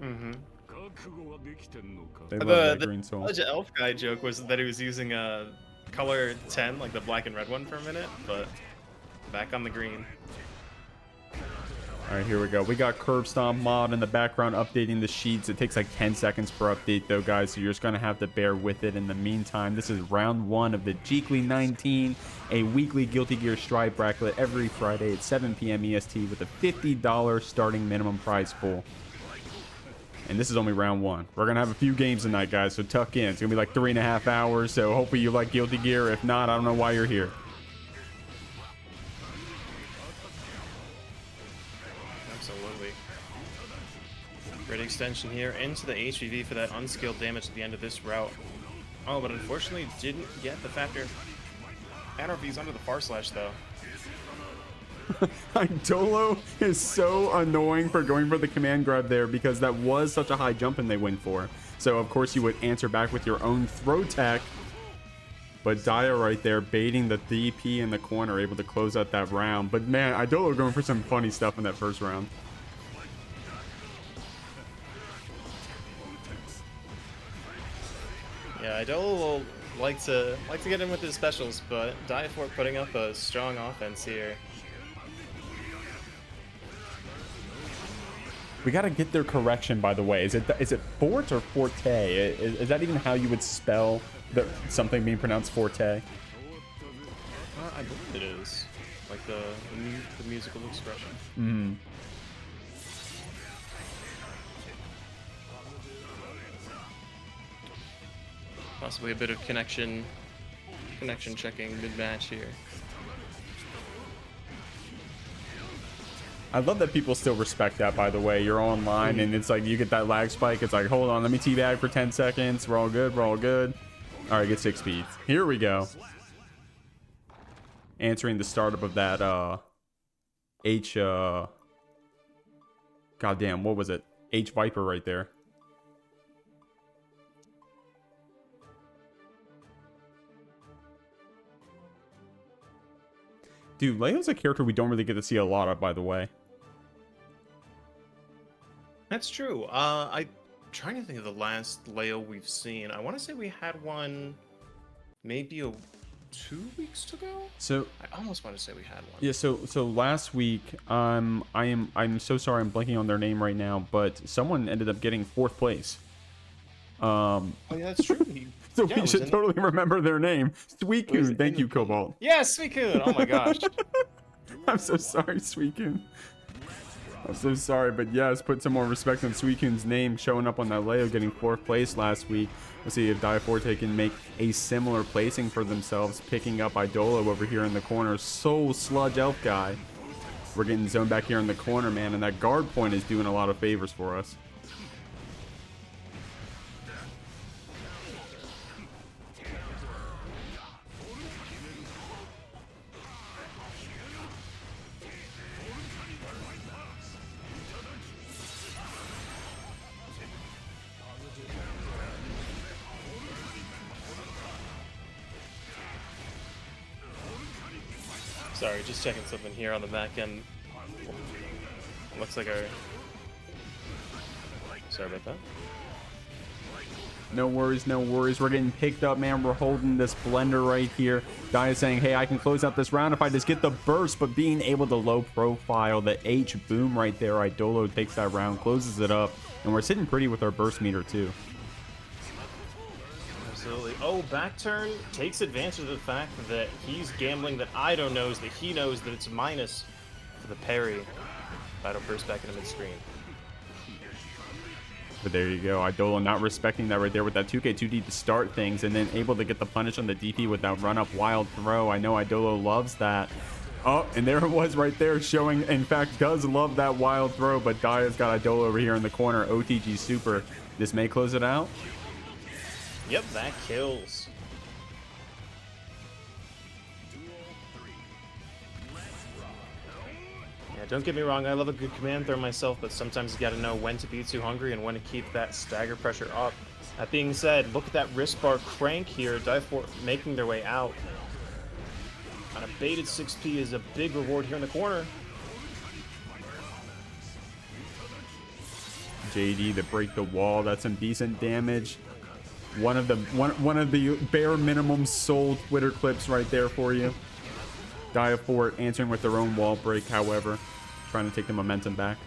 Mm-hmm. They love that The green soul. Legend Elf guy joke was that he was using a color 10, like the black and red one for a minute, but back on the green. All right, here we go. We got Curb Stomp mod in the background updating the sheets. It takes like 10 seconds per update though, guys, so you're just going to have to bear with it. In the meantime, this is round 1 of the Jeekly 19, a weekly Guilty Gear Strive bracket every Friday at 7 p.m. EST with a $50 starting minimum prize pool. And this is only round 1. We're going to have a few games tonight, guys, so tuck in. It's going to be like 3.5 hours, so hopefully you like Guilty Gear. If not, I don't know why you're here. Absolutely. Great extension here into the HVV for that unskilled damage at the end of this route. Oh, but unfortunately didn't get the factor. Anarchy's under the far slash, though. Eidolo is so annoying for going for the command grab there because that was such a high jump and they went for. So, of course, you would answer back with your own throw tech. But Dia right there baiting the DP in the corner, able to close out that round. But, man, Eidolo going for some funny stuff in that first round. Yeah, Eidolo will like to get in with his specials, but DiaForte putting up a strong offense here. We got to get their correction, by the way. Is it Fort or Forte? Is that even how you would spell something being pronounced Forte? I believe it is. Like the musical expression. Mm. Possibly a bit of connection checking mid-match here. I love that people still respect that, by the way. You're online and it's like you get that lag spike. It's like, hold on, let me teabag for 10 seconds. We're all good. We're all good. All right, get 6 speeds. Here we go. Answering the startup of that goddamn, what was it? H Viper right there. Dude, Leo's a character we don't really get to see a lot of, by the way. That's true. I'm trying to think of the last Leo we've seen. I want to say we had one maybe 2 weeks ago. So I almost want to say we had one. Yeah, so last week, I'm so sorry I'm blanking on their name right now, but someone ended up getting 4th place. Oh yeah, that's true. So we should totally remember their name. Suicune. Thank you, Cobalt. Yes, Suicune. Oh my gosh. I'm so sorry, Suicune. I'm so sorry, but yes, put some more respect on Suicune's name showing up on that Leo getting 4th place last week. Let's see if DiaForte can make a similar placing for themselves, picking up Eidolo over here in the corner. Soul Sludge Elf guy. We're getting zoned back here in the corner, man, and that guard point is doing a lot of favors for us. Sorry, just checking something here on the back end. Looks like our... Sorry about that. No worries, no worries. We're getting picked up, man. We're holding this blender right here. Dia saying, hey, I can close out this round if I just get the burst, but being able to low profile the H boom right there. Eidolo takes that round, closes it up, and we're sitting pretty with our burst meter too. Absolutely. Oh, back turn takes advantage of the fact that he's gambling that Eido knows that he knows that it's minus for the parry. Eido burst back into mid-screen. But there you go. Eidolo not respecting that right there with that 2K2D to start things and then able to get the punish on the DP with that run-up wild throw. I know Eidolo loves that. Oh, and there it was right there showing, in fact, does love that wild throw, but Dia's got Eidolo over here in the corner. OTG super. This may close it out. Yep, that kills. Yeah, don't get me wrong, I love a good command throw myself, but sometimes you gotta know when to be too hungry and when to keep that stagger pressure up. That being said, look at that wrist bar crank here. DiaForte making their way out. On a baited 6P is a big reward here in the corner. JD to break the wall. That's some decent damage. One of the bare minimum soul Twitter clips right there for you. DiaForte answering with their own wall break, however, trying to take the momentum back.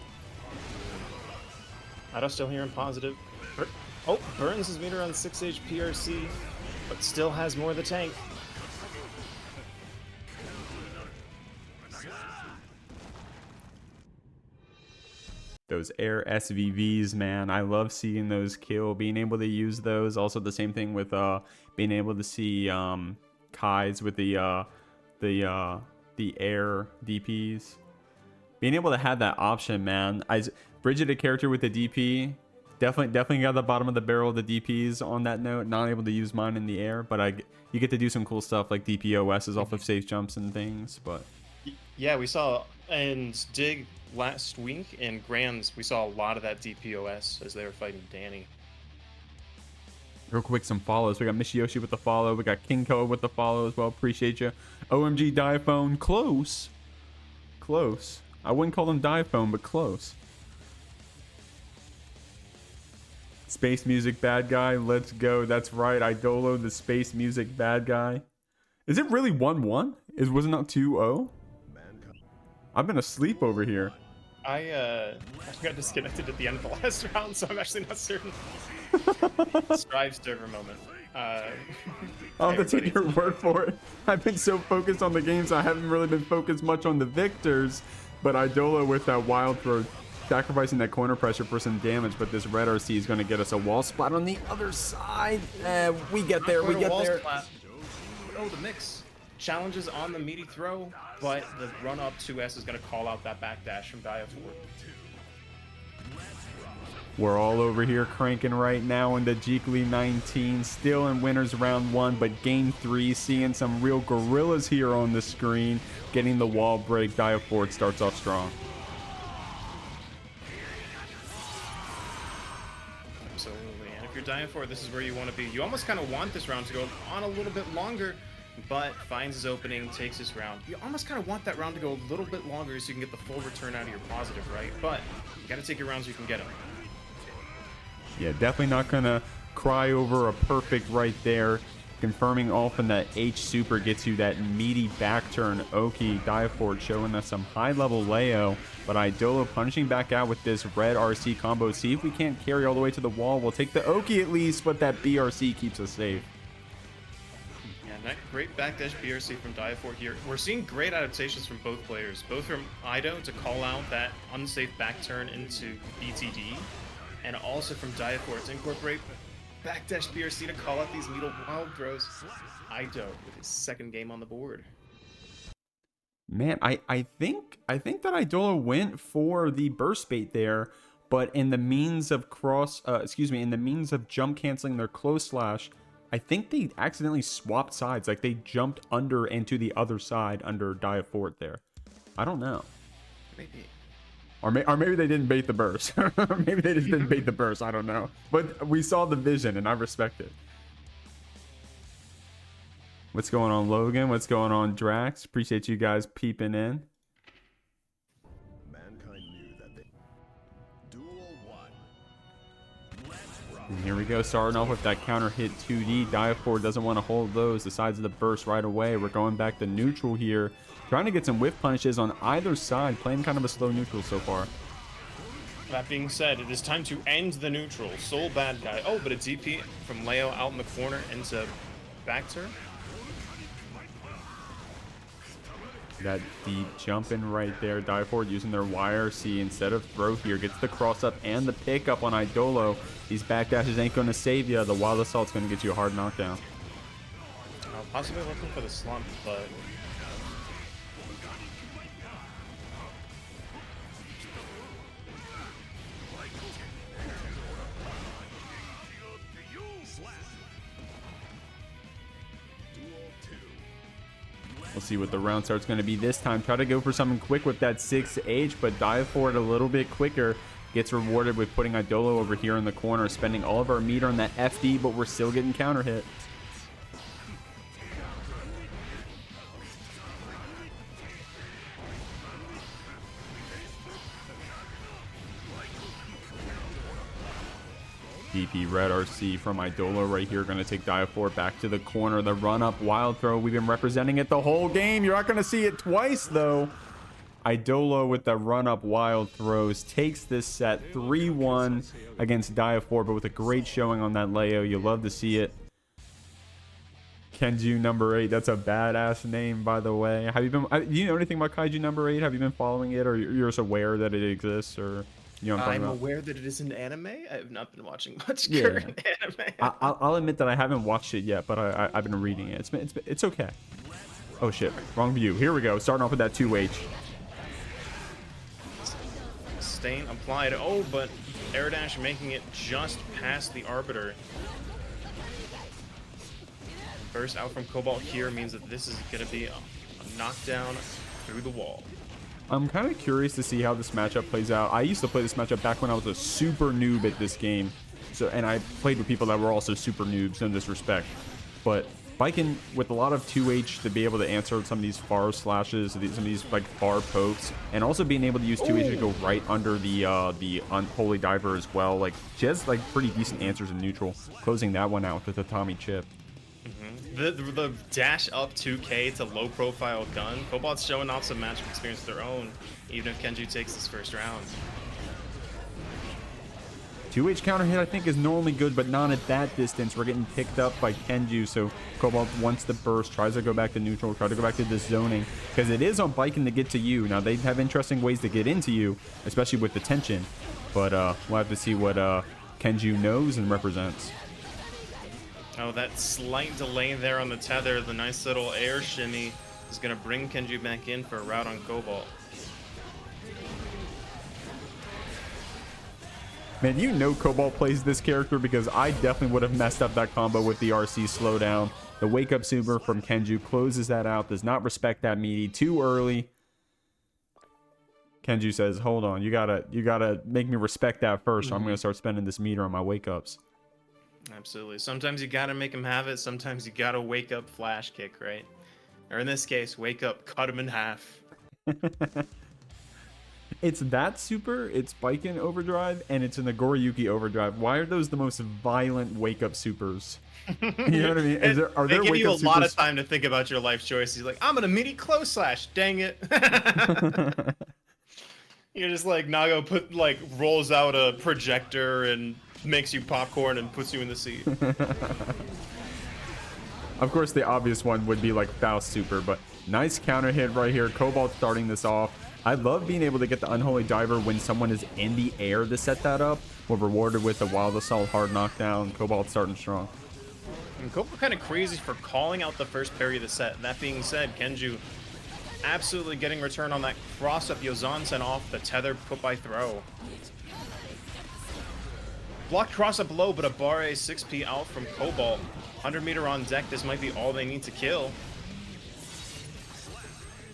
Ada still here in positive. Oh, burns his meter on 6H PRC, but still has more of the tank. Those air SVVs, man, I love seeing those kill, being able to use those. Also the same thing with being able to see Kai's with the air DPs. Being able to have that option, man. Bridget, a character with the DP, definitely got the bottom of the barrel of the DPs on that note. Not able to use mine in the air, but you get to do some cool stuff like DPOSs off of safe jumps and things. But yeah, we saw and Dig last week in Grands, we saw a lot of that DPOS as they were fighting Dany. Real quick, some follows. We got Mishiyoshi with the follow. We got King Ko with the follow as well. Appreciate you. OMG Diaphone, close. Close. I wouldn't call them Diaphone, but close. Space music bad guy. Let's go. That's right. Eidolo, the space music bad guy. Is it really 1-1? Was it not 2-0? I've been asleep over here. I got disconnected at the end of the last round, so I'm actually not certain. Strive server moment. I'll have to take your word for it. I've been so focused on the games, I haven't really been focused much on the victors. But Eidolo with that wild throw, sacrificing that corner pressure for some damage. But this red RC is going to get us a wall splat on the other side. We get there. We get there. Oh, the mix. Challenges on the meaty throw, but the run up 2S is going to call out that backdash from DiaForte. We're all over here cranking right now in the Jeekly 19, still in winners round 1, but game 3, seeing some real gorillas here on the screen, getting the wall break. DiaForte starts off strong. Absolutely, and if you're DiaForte, this is where you want to be. You almost kind of want this round to go on a little bit longer, but finds his opening, takes his round. You almost kind of want that round to go a little bit longer so you can get the full return out of your positive, right? But you got to take your rounds so you can get them. Yeah, definitely not going to cry over a perfect right there. Confirming often that H super gets you that meaty back turn. Oki, DiaForte showing us some high level Leo, but Eidolo punishing back out with this red RC combo. See if we can't carry all the way to the wall. We'll take the Oki at least, but that BRC keeps us safe. Great backdash BRC from DiaForte here. We're seeing great adaptations from both players, both from Eido to call out that unsafe back turn into BTD, and also from DiaForte to incorporate backdash BRC to call out these needle wild throws. Eido with his second game on the board. Man, I think that Eidolo went for the burst bait there, but in the means of in the means of jump canceling their close slash, I think they accidentally swapped sides. Like they jumped under and to the other side under DiaForte there. I don't know. Maybe. Or maybe they didn't bait the burst. Maybe they just didn't bait the burst. I don't know. But we saw the vision and I respect it. What's going on, Logan? What's going on, Drax? Appreciate you guys peeping in. And here we go, starting off with that counter hit 2D. DiaForte doesn't want to hold those, the sides of the burst right away. We're going back to neutral here, trying to get some whiff punishes on either side, playing kind of a slow neutral so far. That being said, it is time to end the neutral. Soul bad guy. Oh, but a DP from Leo out in the corner into back turn. That deep jump in right there. DiaForte using their YRC instead of throw here. Gets the cross up and the pickup on Eidolo. These backdashes ain't going to save you. The wild assault's going to get you a hard knockdown. Possibly looking for the slump, but... We'll see what the round start's going to be this time. Try to go for something quick with that 6H, but DiaForte a little bit quicker. Gets rewarded with putting Eidolo over here in the corner, spending all of our meter on that FD, but we're still getting counter hit. DP red RC from Eidoloclast right here. Going to take DiaForte back to the corner. The run-up wild throw. We've been representing it the whole game. You're not going to see it twice, though. Eidoloclast with the run-up wild throws takes this set 3-1 against DiaForte, but with a great showing on that Leo. You love to see it. Kenju number 8. That's a badass name, by the way. Have you been? Do you know anything about Kaiju number 8? Have you been following it, or you're just aware that it exists, or you know what I'm aware that it is an anime. I have not been watching much current anime. I'll admit that I haven't watched it yet, but I've been reading it. It's okay. Oh shit, wrong view. Here we go. Starting off with that 2H. Stain applied. Oh, but air dash making it just past the Arbiter. Burst out from Cobalt here means that this is going to be a knockdown through the wall. I'm kind of curious to see how this matchup plays out. I used to play this matchup back when I was a super noob at this game. And I played with people that were also super noobs, no disrespect. But Baiken, with a lot of 2H to be able to answer some of these far slashes, some of these like far pokes, and also being able to use 2H to go right under the Unholy Diver as well. Like, she has like pretty decent answers in neutral. Closing that one out with the TATAMI chip. The dash up 2K to low profile gun. Cobalt's showing off some matchup experience of their own, even if Kenju takes this first round. 2H counter hit I think is normally good, but not at that distance. We're getting picked up by Kenju, so Cobalt wants to burst, tries to go back to neutral, try to go back to the zoning, because it is on Baiken to get to you. Now they have interesting ways to get into you, especially with the tension, but we'll have to see what Kenju knows and represents. Oh, that slight delay there on the tether, the nice little air shimmy is going to bring Kenju back in for a route on Cobalt. Man, you know Cobalt plays this character, because I definitely would have messed up that combo with the RC slowdown. The wake up super from Kenju closes that out, does not respect that meaty too early. Kenju says, hold on, you gotta make me respect that first, or I'm gonna start spending this meter on my wake ups. Absolutely. Sometimes you gotta make him have it. Sometimes you gotta wake up flash kick, right? Or in this case, wake up, cut him in half. It's that super, it's Baiken overdrive, and it's a Nagoriyuki overdrive. Why are those the most violent wake up supers? You know what I mean? Are there they give wake you a up lot supers? of time to think about your life choices. Like, I'm gonna meaty close slash. Dang it. You're just like Nago rolls out a projector and makes you popcorn and puts you in the seat. Of course, the obvious one would be like Faust super, but nice counter hit right here. Cobalt starting this off. I love being able to get the Unholy Diver when someone is in the air to set that up. We're rewarded with a Wild Assault hard knockdown. Cobalt starting strong. And Cobalt kind of crazy for calling out the first parry of the set. That being said, Kenju absolutely getting return on that cross up Yozansen off the tether put by throw. Blocked cross up low, but a Barre 6P out from Cobalt. 100 meter on deck, this might be all they need to kill.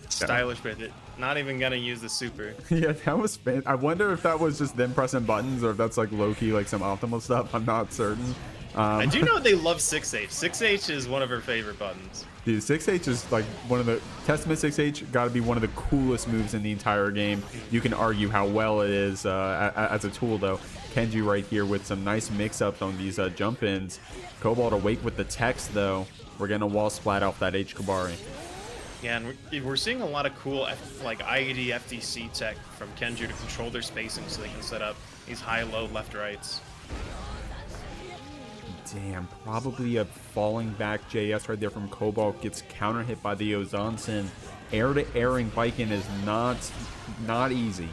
Stylish with it. Not even gonna use the super. Yeah, that was fan. I wonder if that was just them pressing buttons, or if that's like low-key, like some optimal stuff. I'm not certain. I do know they love 6H. 6H is one of her favorite buttons. Dude, 6H is like one of the... Testament 6H got to be one of the coolest moves in the entire game. You can argue how well it is as a tool, though. Kenju right here with some nice mix-ups on these jump-ins. Cobalt awake with the text, though. We're getting a wall splat off that H Kabari. Yeah, and we're seeing a lot of cool like IED FDC tech from Kenju to control their spacing so they can set up these high-low left-rights. Damn, probably a falling back JS right there from Cobalt. Gets counter hit by the Ozansen. Air to airing Baiken is not easy.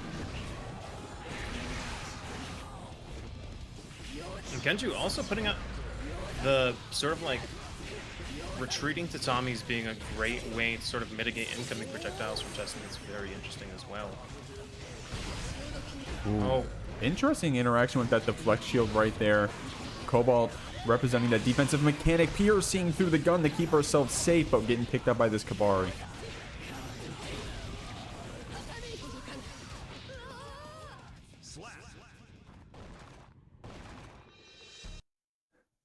And Kenju also putting up the sort of like retreating Tatamis being a great way to sort of mitigate incoming projectiles from Testament. It's very interesting as well. Ooh. Oh, Interesting interaction with that deflect shield right there. Cobalt representing that defensive mechanic, piercing through the gun to keep ourselves safe, but getting picked up by this Kabari.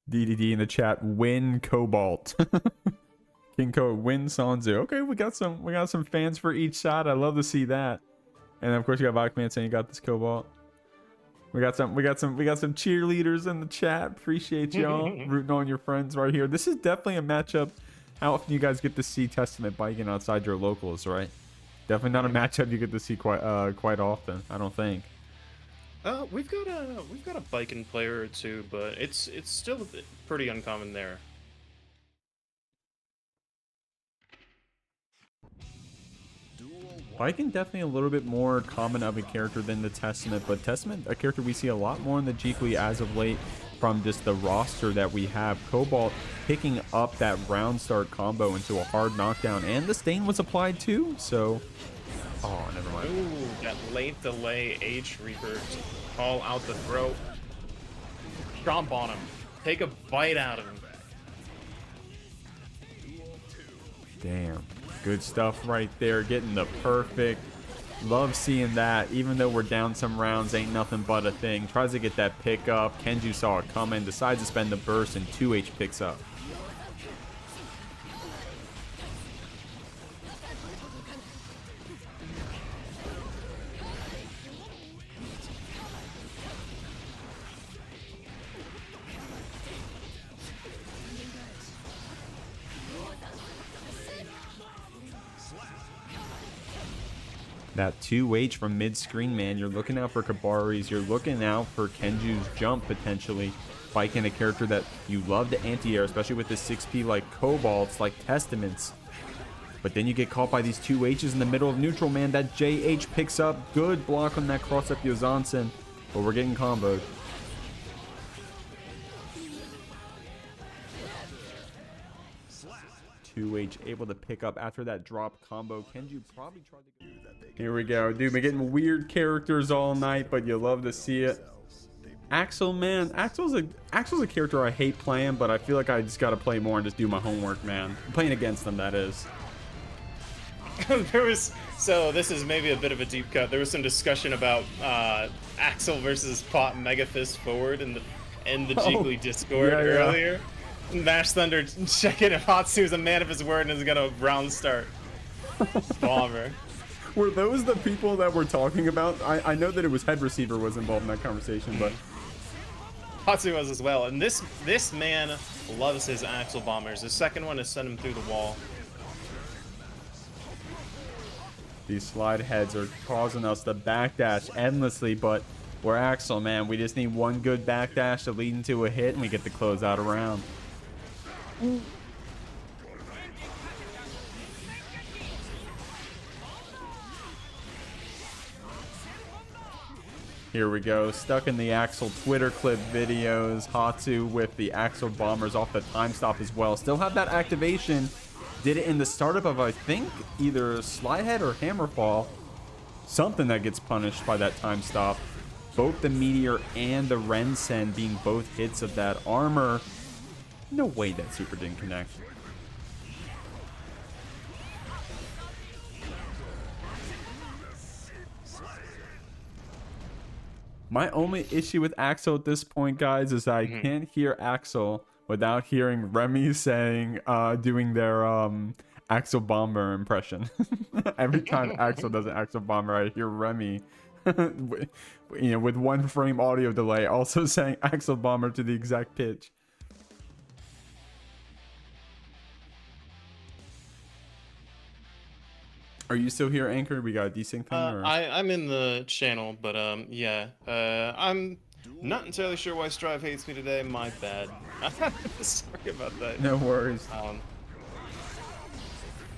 DDD in the chat, win Cobalt. King Co, win Sanzu. Okay, we got some fans for each side. I love to see that. And of course you got Bachman saying you got this Cobalt. We got some cheerleaders in the chat. Appreciate y'all rooting on your friends right here. This is definitely a matchup. How often you guys get to see Testament Baiken outside your locals, right? Definitely not a matchup you get to see quite often, I don't think. We've got a Baiken player or two, but it's still a bit pretty uncommon there. Baiken definitely a little bit more common of a character than the Testament, but Testament, a character we see a lot more in the Jeekly as of late from just the roster that we have. Cobalt picking up that round start combo into a hard knockdown, and the stain was applied too, so... Oh, never mind. Ooh, that late delay H Reaper to call out the throat. Stomp on him. Take a bite out of him. Damn. Good stuff right there. Getting the perfect. Love seeing that. Even though we're down some rounds, ain't nothing but a thing. Tries to get that pick up. Kenju saw it coming. Decides to spend the burst, and 2H picks up. That 2H from mid-screen, man. You're looking out for Kabari's. You're looking out for Kenju's jump, potentially. Baiken, a character that you love to anti-air, especially with the 6P like Cobalts, like Testaments. But then you get caught by these 2Hs in the middle of neutral, man. That JH picks up. Good block on that cross-up Yozansen. But we're getting comboed. 2H able to pick up after that drop combo. Kenju probably tried to... Here we go. Dude, been getting weird characters all night, but you love to see it. Axel, man. Axel's a character I hate playing, but I feel like I just got to play more and just do my homework, man. Playing against them, that is. So this is maybe a bit of a deep cut. There was some discussion about Axel versus Pot Megafist forward in the Jeekly Discord earlier. Mash Thunder checking if Hatsu is a man of his word and is gonna round start. Bomber. Were those the people that we're talking about? I know that it was Head Receiver was involved in that conversation, but Hatsu was as well. And this man loves his Axel bombers. The second one has sent him through the wall. These slide heads are causing us to backdash endlessly, but we're Axel, man. We just need one good backdash to lead into a hit, and we get to close out a round. Here we go. Stuck in the Axel Twitter clip videos. Hatsu with the Axel bombers off the time stop as well. Still have that activation. Did it in the startup of, I think, either slide head or hammerfall. Something that gets punished by that time stop. Both the Meteor and the Rensen being both hits of that armor. No way that super didn't connect. My only issue with Axel at this point, guys, is I can't hear Axel without hearing Remy saying, doing their Axel Bomber impression. Every time Axel does an Axel Bomber, I hear Remy, with one frame audio delay, also saying Axel Bomber to the exact pitch. Are you still here, Anchor? We got a desync thing? Or? I'm in the channel, but yeah. I'm not entirely sure why Strive hates me today. My bad. Sorry about that. No worries.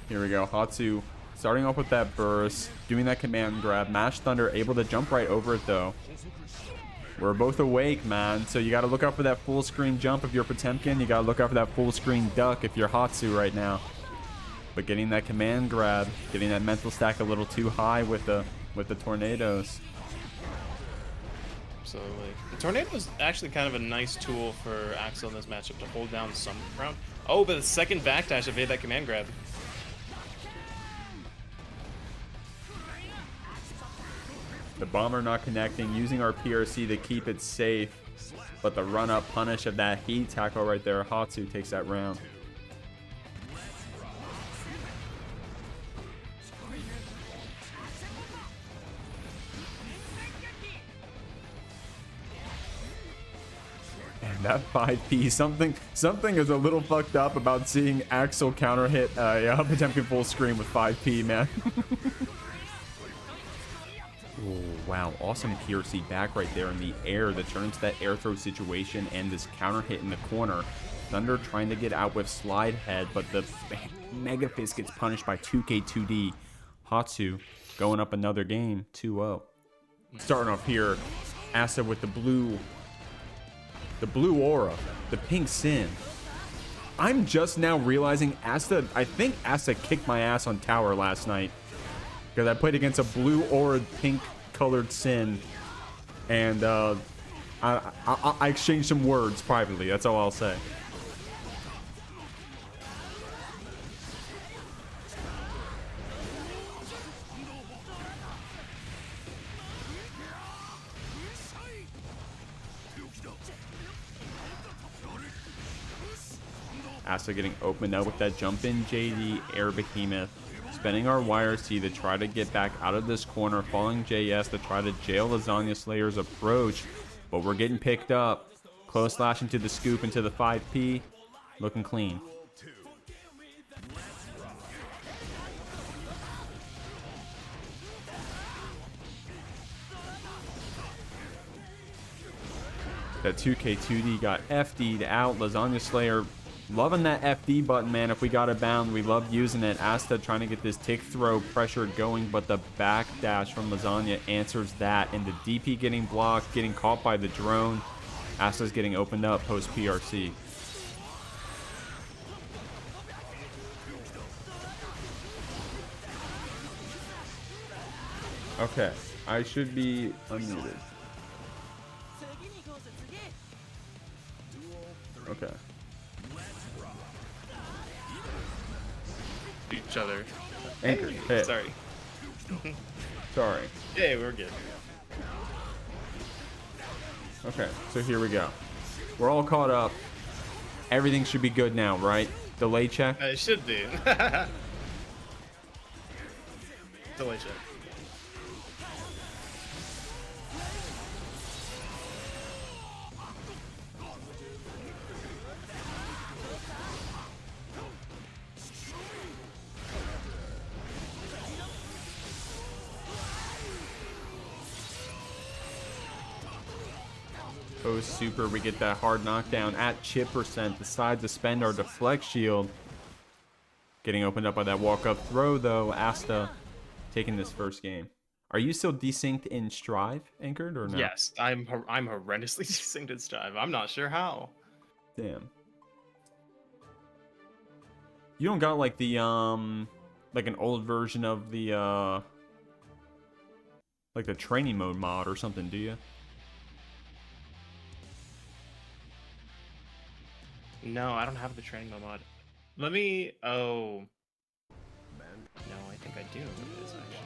Here we go. Hatsu starting off with that burst, doing that command grab. Mash Thunder able to jump right over it, though. We're both awake, man. So you got to look out for that full screen jump if you're Potemkin. You got to look out for that full screen duck if you're Hatsu right now. But getting that command grab, getting that mental stack a little too high with the tornadoes. Absolutely. The tornado is actually kind of a nice tool for Axel in this matchup to hold down some round. Oh, but the second backdash evade that command grab. The bomber not connecting, using our PRC to keep it safe. But the run-up punish of that heat tackle right there, Hatsu takes that round. And that 5P, something is a little fucked up about seeing Axel counter hit Potemkin full screen with 5P, man. Oh, wow. Awesome PRC back right there in the air that turns that air throw situation and this counter hit in the corner. Thunder trying to get out with slide head, but the Mega Fist gets punished by 2K2D. Hatsu going up another game, 2-0. Starting off here, Asta with the blue aura, the pink sin. I'm just now realizing I think Asta kicked my ass on tower last night because I played against a blue aura pink colored sin, and I exchanged some words privately. That's all I'll say. Asta getting opened up with that jump in JD air behemoth. Spending our wire C to try to get back out of this corner. Falling JS to try to jail Lasagna Slayer's approach. But we're getting picked up. Close slash into the scoop into the 5P. Looking clean. That 2K2D got FD'd out. Lasagna Slayer loving that FD button, man. If we got a bound, we love using it. Asta trying to get this tick throw pressure going, but the backdash from Lasagna answers that. And the DP getting blocked, getting caught by the drone. Asta's getting opened up post PRC. Okay, I should be unmuted. Okay. Each other. Anchor. Hey. Sorry. Sorry. Hey, we're good. Okay, so here we go. We're all caught up. Everything should be good now, right? Delay check? It should be. Delay check. Oh, super. We get that hard knockdown at chip percent. Decide to spend our deflect shield. Getting opened up by that walk-up throw, though. Asta taking this first game. Are you still desynced in Strive, Anchored, or no? Yes, I'm horrendously desynced in Strive. I'm not sure how. Damn. You don't got like the like an old version of the like the training mode mod or something, do you? No, I don't have the training mode mod. Let me. Oh. No, I think I do know what it is actually.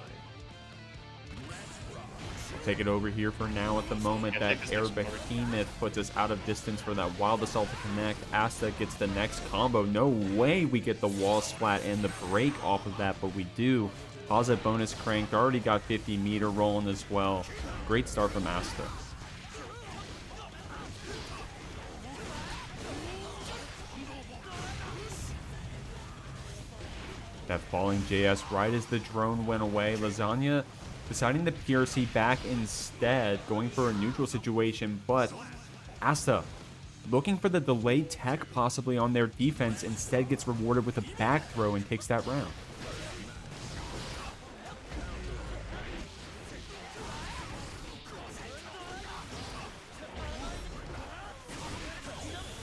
I'll take it over here for now at the moment. Yeah, that air behemoth puts us out of distance for that wild assault to connect. Asta gets the next combo. No way we get the wall splat and the break off of that, but we do. Positive bonus cranked. Already got 50-meter rolling as well. Great start from Asta. That falling JS right as the drone went away. Lasagna deciding to PRC back instead, going for a neutral situation, but Asta looking for the delayed tech possibly on their defense, instead gets rewarded with a back throw and takes that round.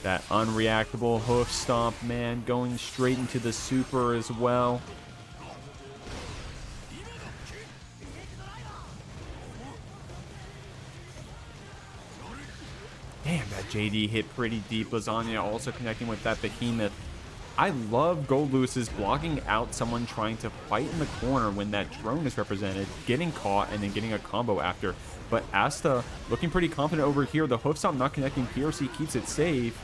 That unreactable hoof stomp, man, going straight into the super as well. Damn, that JD hit pretty deep. Lasagna also connecting with that behemoth. I love Goldlewis's blocking out someone trying to fight in the corner when that drone is represented, getting caught, and then getting a combo after. But Asta looking pretty confident over here. The hoof stomp not connecting. PRC keeps it safe.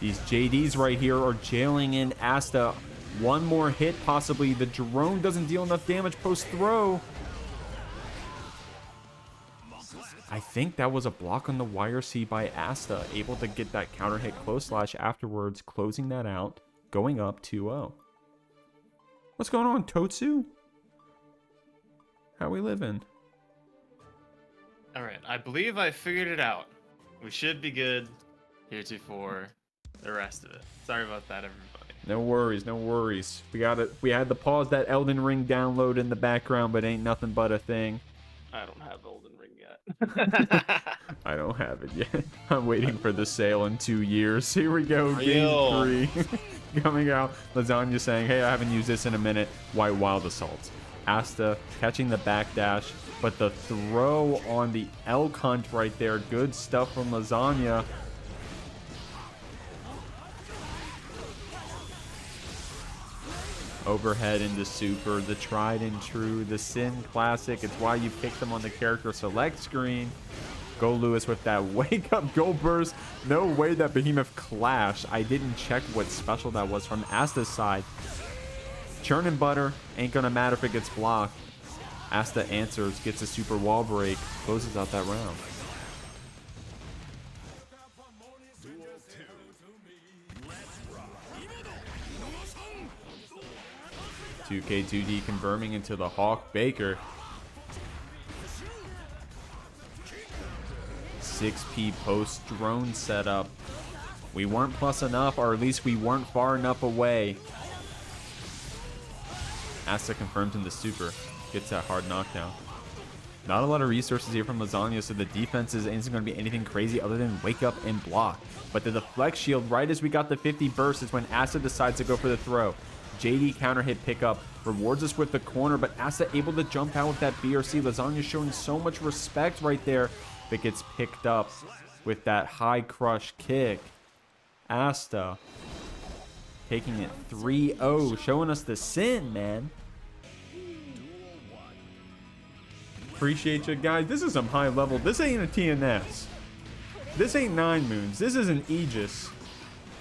These JDs right here are jailing in Asta. One more hit, possibly. The drone doesn't deal enough damage post-throw. I think that was a block on the YRC by Asta, able to get that counter hit close slash afterwards, closing that out, going up 2-0. What's going on, Totsu? How we living? All right, I believe I figured it out. We should be good heretofore. The rest of it. Sorry about that, everybody. No worries, no worries. We got it. We had to pause that Elden Ring download in the background, but ain't nothing but a thing. I don't have Elden Ring yet. I don't have it yet. I'm waiting for the sale in 2 years. Here we go, game 3. Coming out. Lasagna saying, hey, I haven't used this in a minute. Why Wild Assault? Asta catching the backdash, but the throw on the elk hunt right there. Good stuff from Lasagna. Overhead into super, the tried and true, the Sin classic. It's why you picked them on the character select screen. Goldlewis with that wake up gold burst. No way that Behemoth clashed. I didn't check what special that was from Asta's side. Churn and butter, ain't gonna matter if it gets blocked. Asta answers, gets a super wall break, closes out that round. $2K2D confirming into the Hawk Baker. 6P post drone setup. We weren't plus enough, or at least we weren't far enough away. Asta confirms in the super. Gets that hard knockdown. Not a lot of resources here from Lasagna, so the defense isn't going to be anything crazy other than wake up and block. But the deflect shield, right as we got the 50 burst, is when Asta decides to go for the throw. JD counter hit pickup, rewards us with the corner, but Asta able to jump out with that BRC. Lasagna showing so much respect right there, that gets picked up with that high crush kick. Asta taking it 3-0, showing us the Sin, man. Appreciate you guys. This is some high level. This ain't a TNS. This ain't 9 Moons. This is an Aegis.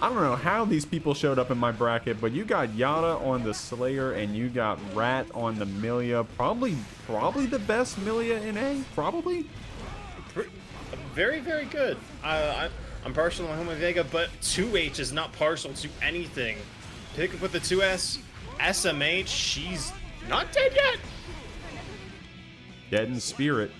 I don't know how these people showed up in my bracket, but you got Yata on the Slayer and you got Rat on the Millia. Probably the best Millia in A. Probably. Very, very good. I'm partial to Homa Vega, but 2H is not partial to anything. Pick up with the 2S. SMH, she's not dead yet. Dead in spirit.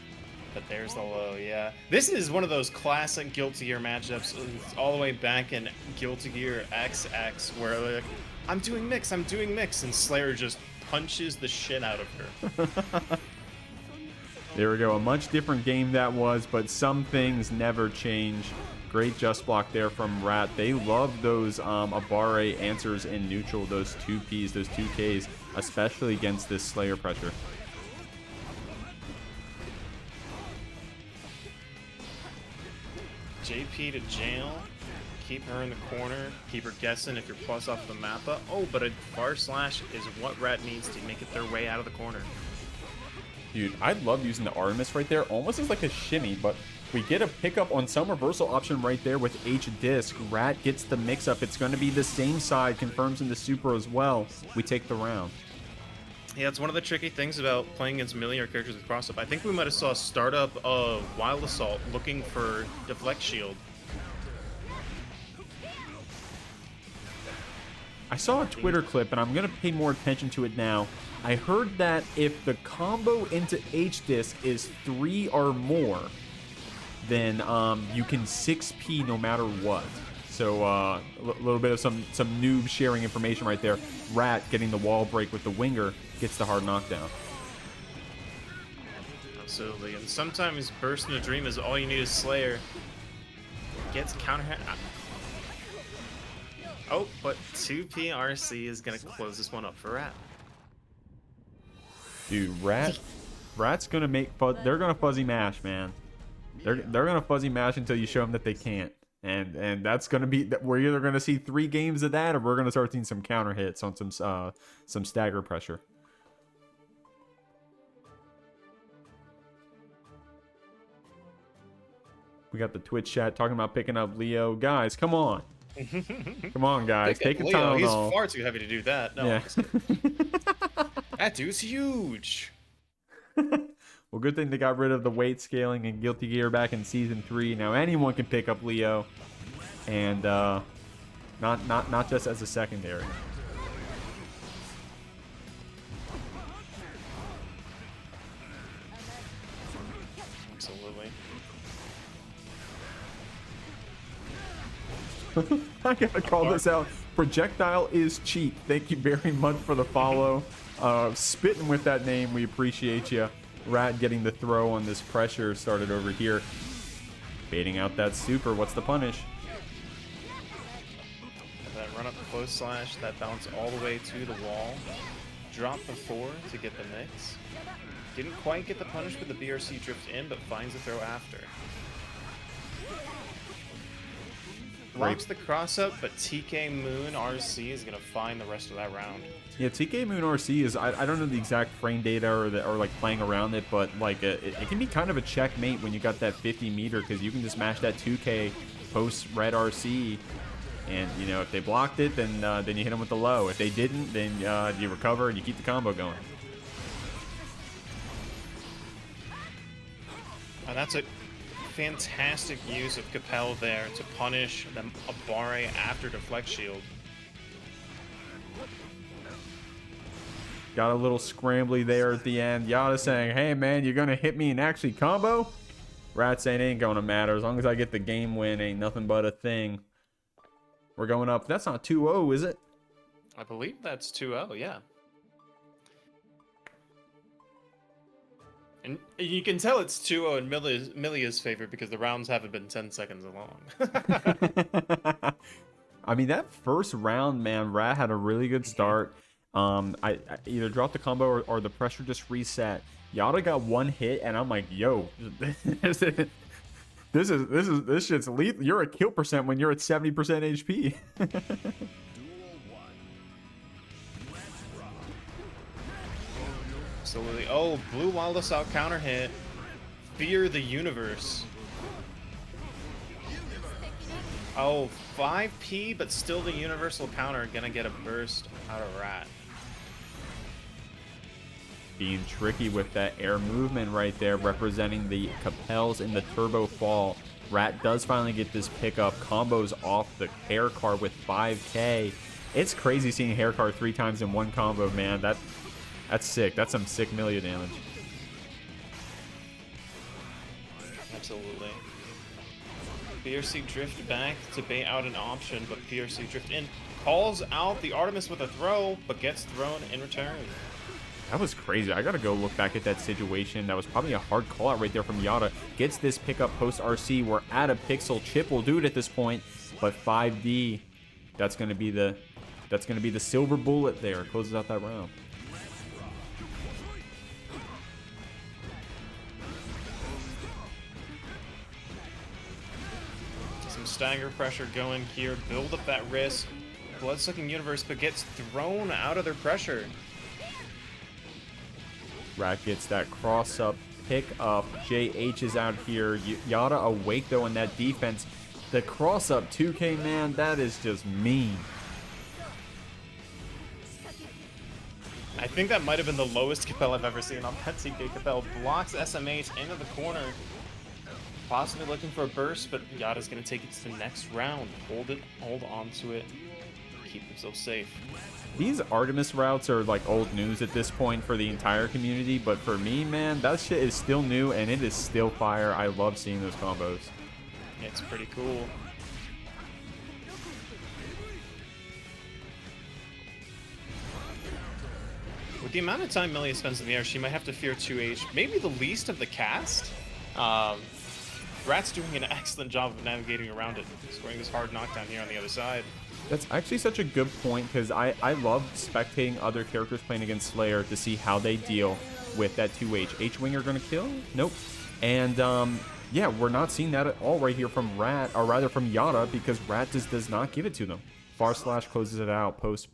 But there's the low, yeah. This is one of those classic Guilty Gear matchups. It's all the way back in Guilty Gear XX, where like, I'm doing mix, and Slayer just punches the shit out of her. There we go. A much different game that was, but some things never change. Great just block there from Rat. They love those Abare answers in neutral, those 2Ps, those 2Ks, especially against this Slayer pressure. JP to jail. Keep her in the corner. Keep her guessing if you're plus off the mappa. Oh, but a far slash is what Rat needs to make it their way out of the corner. Dude, I love using the Artemis right there, almost as like a shimmy, but we get a pickup on some reversal option right there with H-Disc. Rat gets the mix-up. It's going to be the same side, confirms in the super as well. We take the round. Yeah, it's one of the tricky things about playing against Millia characters with cross-up. I think we might have saw a startup of Wild Assault looking for Deflect Shield. I saw a Twitter clip, and I'm going to pay more attention to it now. I heard that if the combo into H-Disc is 3 or more, then you can 6P no matter what. So a little bit of some noob sharing information right there. Rat getting the wall break with the winger gets the hard knockdown. Absolutely, and sometimes Burst in a Dream is all you need is Slayer. Gets counter hit. Oh, but 2PRC is going to close this one up for Rat. Dude, Rat's going to make they're going to fuzzy mash, man. They're going to fuzzy mash until you show them that they can't. And that's going to be that we're either going to see 3 games of that, or we're going to start seeing some counter hits on some stagger pressure. We got the Twitch chat talking about picking up Leo. Guys, come on. Come on, guys. Take a Tylenol. He's far too heavy to do that. No, yeah. that dude's huge. Well, good thing they got rid of the weight scaling and Guilty Gear back in Season 3. Now anyone can pick up Leo. And not just as a secondary. Absolutely. I gotta call this out. Projectile is cheap. Thank you very much for the follow. Spitting with that name, we appreciate you. Rat getting the throw on this pressure started over here. Baiting out that super. What's the punish? That run up close slash, that bounce all the way to the wall. Drop before to get the mix. Didn't quite get the punish with the BRC drift in, but finds the throw after. Blocks the cross up, but TK Moon RC is going to find the rest of that round. Yeah, TK Moon RC is, I don't know the exact frame data or like playing around it, but like it can be kind of a checkmate when you got that 50 meter, because you can just mash that 2K post red RC, and you know, if they blocked it, then you hit them with the low. If they didn't, then you recover and you keep the combo going. And that's a fantastic use of Capel there to punish the Abare after deflect shield. Got a little scrambly there at the end. Yata saying, hey man, you're gonna hit me and actually combo? Rat saying, ain't gonna matter. As long as I get the game win, ain't nothing but a thing. We're going up. That's not 2-0, is it? I believe that's 2-0, yeah. And you can tell it's 2-0 in Millia's favor because the rounds haven't been 10 seconds long. I mean, that first round, man, Rat had a really good start. I either dropped the combo or the pressure just reset. Yata got one hit, and I'm like, yo, this shit's lethal. You're at kill percent when you're at 70% HP. Absolutely. Oh, Blue Wildest out counter hit. Fear the universe. Oh, 5P, but still the universal counter gonna get a burst out of Rat. Being tricky with that air movement right there, representing the Capels in the turbo fall. Rat does finally get this pickup. Combos off the hair card with 5K. It's crazy seeing hair card 3 times in one combo, man. That's sick. That's some sick Millia damage. Absolutely. PRC drift back to bait out an option, but PRC drift in. Calls out the Artemis with a throw, but gets thrown in return. That was crazy. I gotta go look back at that situation. That was probably a hard call out right there from Yata. Gets this pickup post RC. We're at a pixel. Chip will do it at this point, but 5D. That's gonna be the silver bullet there. Closes out that round. Some stagger pressure going here. Build up that risk. Bloodsucking Universe, but gets thrown out of their pressure. Rat gets that cross up pick up. JH is out here. Yata awake though in that defense. The cross up 2K, man, that is just mean. I think that might have been the lowest Capel I've ever seen on that TK. Capel blocks SMH into the corner. Possibly looking for a burst, but Yata's going to take it to the next round. Hold on to it. Keep himself safe. These Artemis routes are like old news at this point for the entire community, but for me, man, that shit is still new and it is still fire. I love seeing those combos. It's pretty cool. With the amount of time Millia spends in the air, she might have to fear 2H, maybe the least of the cast. Rat's doing an excellent job of navigating around it, scoring this hard knockdown here on the other side. That's actually such a good point, because I love spectating other characters playing against Slayer to see how they deal with that 2H. H-Winger gonna kill? Nope. And yeah, we're not seeing that at all right here from Rat, or rather from Yata, because Rat just does not give it to them. Far slash closes it out post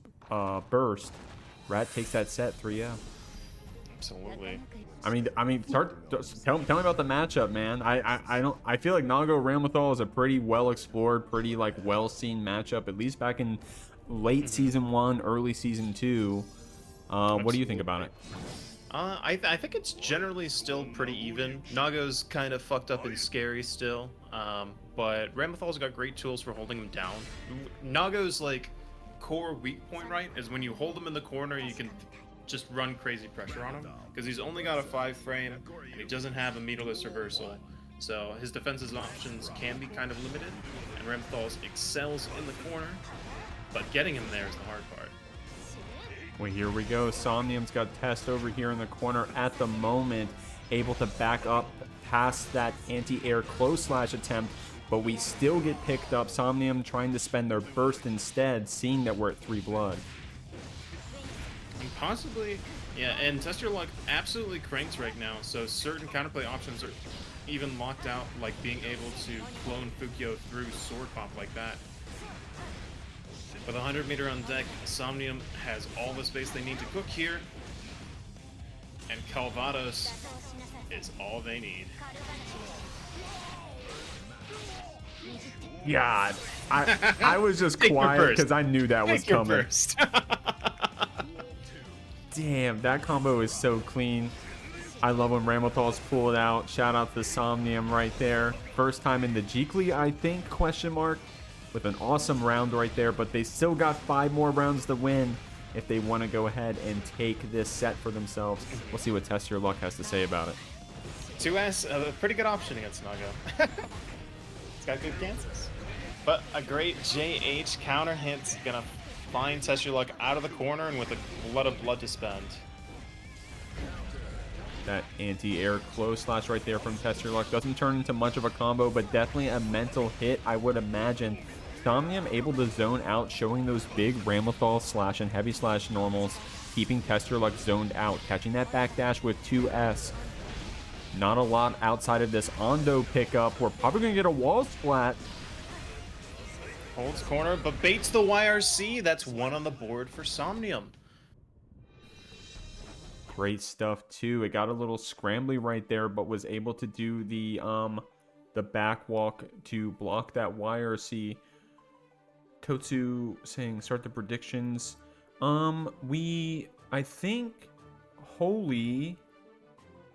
burst. Rat takes that set 3-0. Absolutely. I mean, tell me about the matchup, man. I feel like Nago Ramlethal is a pretty well explored, pretty like well seen matchup, at least back in late season 1, early season 2. What do you think about it? I think it's generally still pretty even. Nago's kind of fucked up and scary still, but Ramlethal's got great tools for holding him down. Nago's like core weak point, right, is when you hold him in the corner, you can just run crazy pressure on him because he's only got a 5 frame and he doesn't have a meterless reversal, so his defensive options can be kind of limited. And Ramlethal's excels in the corner, but getting him there is the hard part. Well, here we go. Somnium's got Test over here in the corner at the moment, able to back up past that anti-air close slash attempt, but we still get picked up. Somnium trying to spend their burst instead, seeing that we're at 3 blood. And possibly, yeah, and TestYourLuck absolutely cranks right now, so certain counterplay options are even locked out, like being able to clone Fukyo through sword pop like that. With 100 meter on deck, Somnium has all the space they need to cook here, and Calvados is all they need. God, I was just quiet because I knew that was coming. Damn, that combo is so clean. I love when Ramlethal's pull it out. Shout out to Somnium right there. First time in the Jeekly, I think, question mark. With an awesome round right there, but they still got 5 more rounds to win if they want to go ahead and take this set for themselves. We'll see what TestYourLuck has to say about it. 2S, a pretty good option against Nago. It's got good chances. But a great JH counter hit's gonna find TestYourLuck out of the corner and with a lot of blood to spend. That anti-air close slash right there from TestYourLuck doesn't turn into much of a combo, but definitely a mental hit, I would imagine. Somnium able to zone out, showing those big Ramlethal slash and heavy slash normals, keeping TestYourLuck zoned out, catching that backdash with 2S. Not a lot outside of this Ondo pickup. We're probably going to get a wall splat. Holds corner, but baits the YRC. That's 1 on the board for Somnium. Great stuff too. It got a little scrambly right there, but was able to do the back walk to block that YRC. Totsu saying start the predictions. I think Holy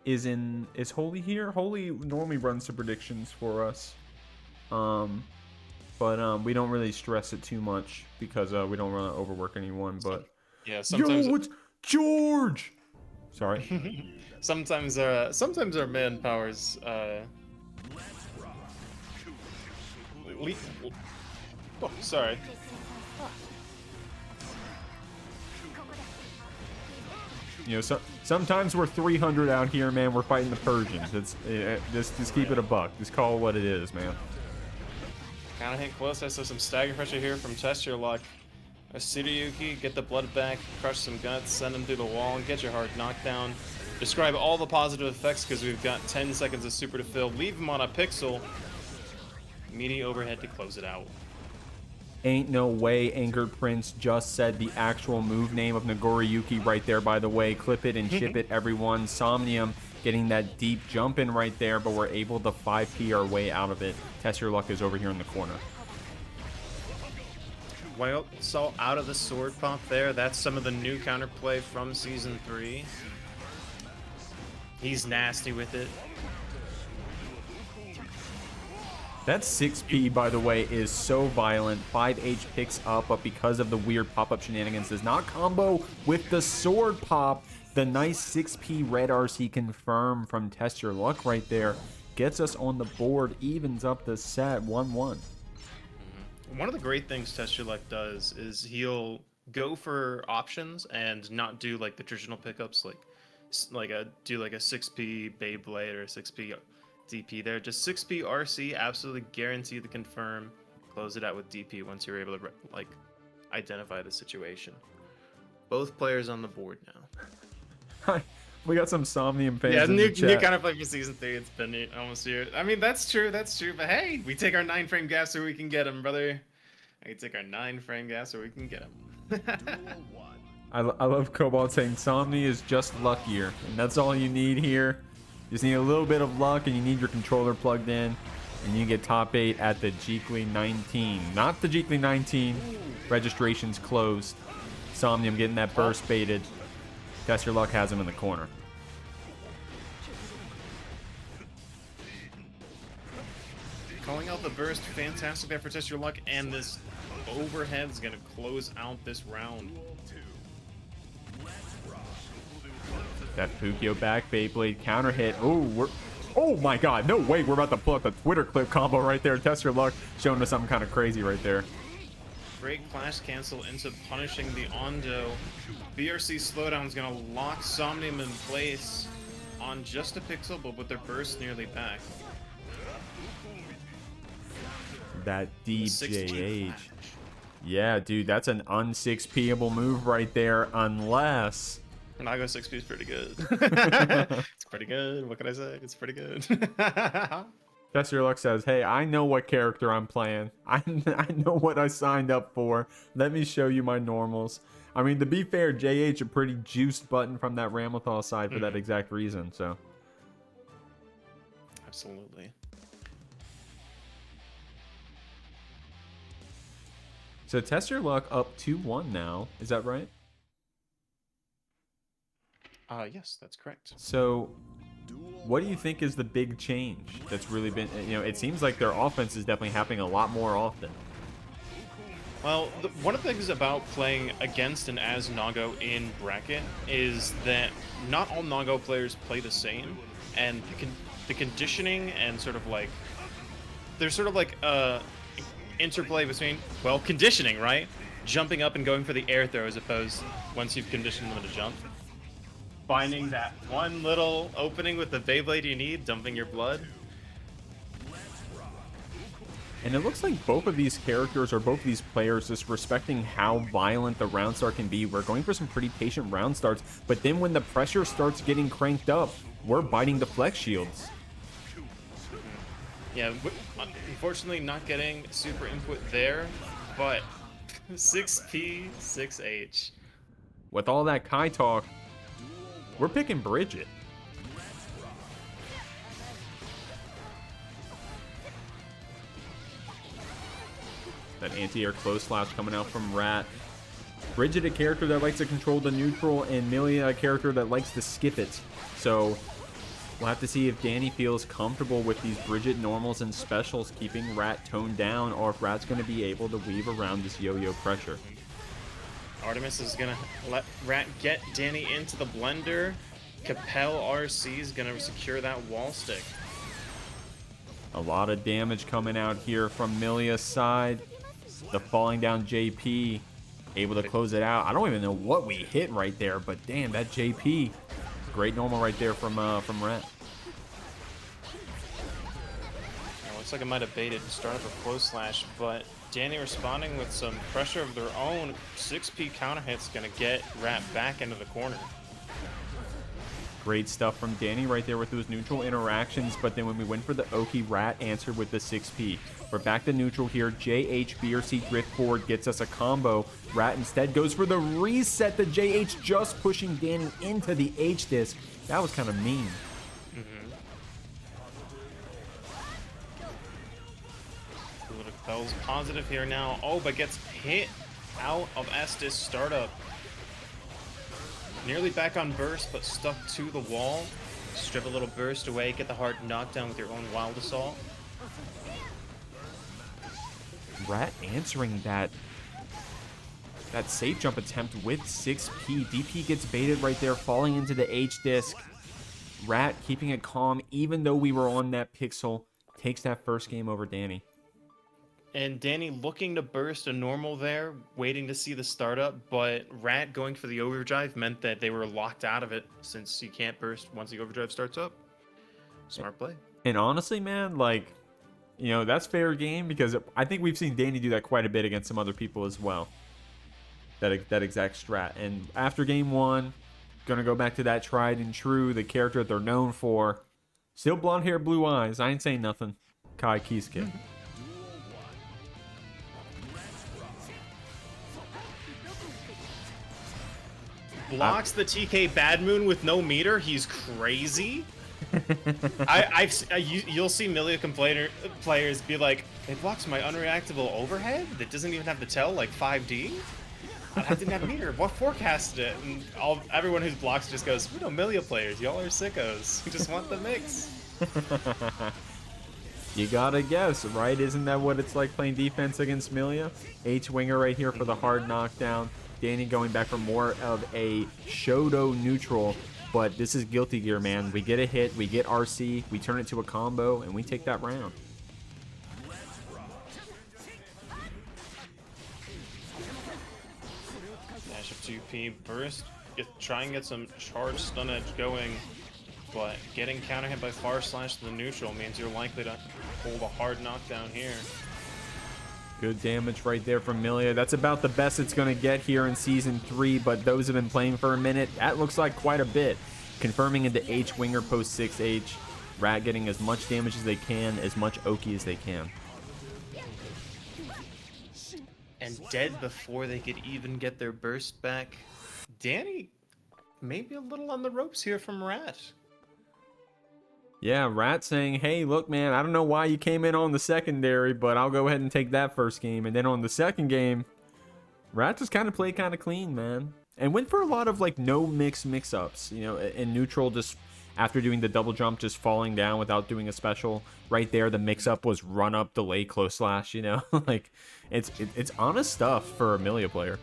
is Holy here? Holy normally runs the predictions for us. But we don't really stress it too much because we don't want to overwork anyone. But yeah, sometimes yo, it's George. Sorry. sometimes our manpower's oh, sorry. You know, sometimes we're 300 out here, man. We're fighting the Persians. Just keep it a buck. Just call it what it is, man. Kind of hit close. I saw some stagger pressure here from TestYourLuck. Nagoriyuki, get the blood back, crush some guts, send him through the wall, and get your heart knocked down. Describe all the positive effects because we've got 10 seconds of super to fill. Leave him on a pixel. Meaty overhead to close it out. Ain't no way Angered Prince just said the actual move name of Nagoriyuki right there, by the way. Clip it and ship it, everyone. Somnium getting that deep jump in right there, but we're able to 5P our way out of it. TestYourLuck is over here in the corner. Well, so out of the sword pump there, that's some of the new counterplay from Season 3. He's nasty with it. That 6P, by the way, is so violent. 5H picks up, but because of the weird pop-up shenanigans, does not combo with the sword pop. The nice 6P red RC confirm from TestYourLuck right there. Gets us on the board, evens up the set 1-1. One of the great things TestYourLuck does is he'll go for options and not do like the traditional pickups, do like a 6P Beyblade or a 6P DP there. Just 6P RC, absolutely guarantee the confirm. Close it out with DP once you're able to like identify the situation. Both players on the board now. We got some Somnium fans in new the chat. counterplay for Season 3. It's been almost a year. I mean, that's true. But hey, we take our 9-frame gas so we can get him, brother. I can take our 9-frame gas so we can get him. I love Cobalt saying Somni is just luckier, and that's all you need here. You just need a little bit of luck, and you need your controller plugged in, and you get top 8 at the JKLY 19. Not the JKLY 19. Registration's closed. Somnium getting that burst baited. TestYourLuck has him in the corner. calling out the burst. Fantastic there for TestYourLuck, and this overhead is going to close out this round. That Fukio back Beyblade counter hit. Oh my god, no way. We're about to pull up the Twitter clip combo right there. TestYourLuck showing us something kind of crazy right there. Great clash cancel into punishing the Ondo. BRC slowdown is going to lock Somnium in place on just a pixel, but with their burst nearly back. That DJH. Yeah, dude, that's an un-6P-able move right there, unless... Nago 6P is pretty good. It's pretty good. What can I say? It's pretty good. TestYourLuck says, hey, I know what character I'm playing. I know what I signed up for. Let me show you my normals. I mean, to be fair, JH a pretty juiced button from that Ramlethal side for that exact reason, so. Absolutely. So TestYourLuck up 2-1 now. Is that right? Yes, that's correct. So what do you think is the big change that's really been, you know, it seems like their offense is definitely happening a lot more often. Well, one of the things about playing against and as Nago in bracket is that not all Nago players play the same, and the conditioning and sort of like, there's sort of like interplay between, well, conditioning, right? Jumping up and going for the air throw as opposed once you've conditioned them to jump. Finding that one little opening with the Beyblade you need, dumping your blood. And it looks like both of these characters or both of these players just respecting how violent the round start can be. We're going for some pretty patient round starts, but then when the pressure starts getting cranked up, we're biting the flex shields. Yeah, unfortunately not getting super input there, but 6P, 6H. With all that Kai talk, we're picking Bridget. That anti-air close slash coming out from Rat. Bridget, a character that likes to control the neutral, and Millia, a character that likes to skip it. So we'll have to see if Dany feels comfortable with these Bridget normals and specials keeping Rat toned down, or if Rat's going to be able to weave around this yo-yo pressure. Artemis is going to let Rat get Dany into the blender. Capel RC is going to secure that wall stick. A lot of damage coming out here from Millia's side. The falling down JP, able to close it out. I don't even know what we hit right there, but damn, that JP. Great normal right there from Rat. Looks like it might have baited start up a close slash, but Dany responding with some pressure of their own. 6P counter hit's going to get Rat back into the corner. Great stuff from Dany right there with those neutral interactions, but then when we went for the Oki, Rat answered with the 6P. We're back to neutral here. JH BRC drift forward gets us a combo. Rat instead goes for the reset. The JH just pushing Dany into the H disc. That was kind of mean. Capel's positive here now. Oh, but gets hit out of Estes startup. Nearly back on burst, but stuck to the wall. Strip a little burst away, get the hard knockdown with your own wild assault. Rat answering that safe jump attempt with 6P. DP gets baited right there, falling into the H disc. Rat keeping it calm, even though we were on that pixel, takes that first game over Dany. And Dany looking to burst a normal there, waiting to see the startup, but Rat going for the overdrive meant that they were locked out of it since you can't burst once the overdrive starts up. Smart play. And honestly, man, like, you know, that's fair game because I think we've seen Dany do that quite a bit against some other people as well. That exact strat. And after game one, gonna go back to that tried and true, the character that they're known for. Still blonde hair, blue eyes. I ain't saying nothing. Kai Kiske. Blocks the TK BadMoon with no meter. He's crazy. You'll see Millia players be like, it blocks my unreactable overhead that doesn't even have to tell like 5D. I didn't have meter. What forecasted it? And everyone who's blocks just goes, we know Millia players. Y'all are sickos. We just want the mix. You gotta guess, right? Isn't that what it's like playing defense against Millia? H-winger right here for the hard knockdown. Dany going back for more of a Shoto neutral, but this is Guilty Gear, man. We get a hit, we get RC, we turn it to a combo, and we take that round. Dash of 2P burst. Try and get some charge stun edge going, but getting counter hit by far slash to the neutral means you're likely to hold a hard knockdown here. Good damage right there from Millia. That's about the best it's going to get here in Season 3, but those have been playing for a minute. That looks like quite a bit. Confirming into H-winger post 6H. Rat getting as much damage as they can, as much Oki as they can. And dead before they could even get their burst back. Dany maybe a little on the ropes here from Rat. Yeah, Rat saying, hey, look, man, I don't know why you came in on the secondary, but I'll go ahead and take that first game. And then on the second game, Rat just kind of played kind of clean, man. And went for a lot of, like, no mix-ups. You know, in neutral, just after doing the double jump, just falling down without doing a special. Right there, the mix-up was run-up, delay, close slash, you know? Like, it's honest stuff for a Millia player.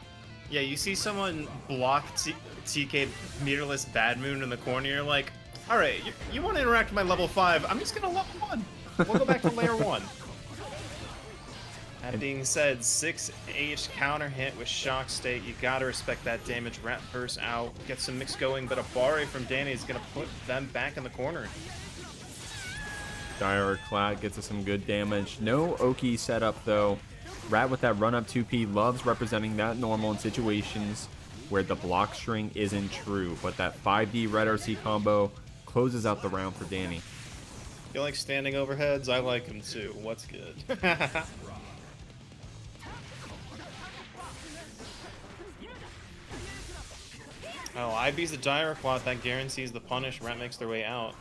Yeah, you see someone block TK meterless BadMoon in the corner, you're like, alright, you want to interact with my level 5, I'm just gonna level 1. We'll go back to layer 1. That being said, 6H counter hit with Shock State. You gotta respect that damage. Rat burst out, get some mix going, but a Bare from Dany is gonna put them back in the corner. DiaForte gets us some good damage. No Oki setup though. Rat with that run-up 2P loves representing that normal in situations where the block string isn't true, but that 5D red RC combo closes out the round for Dany. You like standing overheads? I like them too. What's good? Oh, IB's the DiaForte. That guarantees the punish. Rat makes their way out.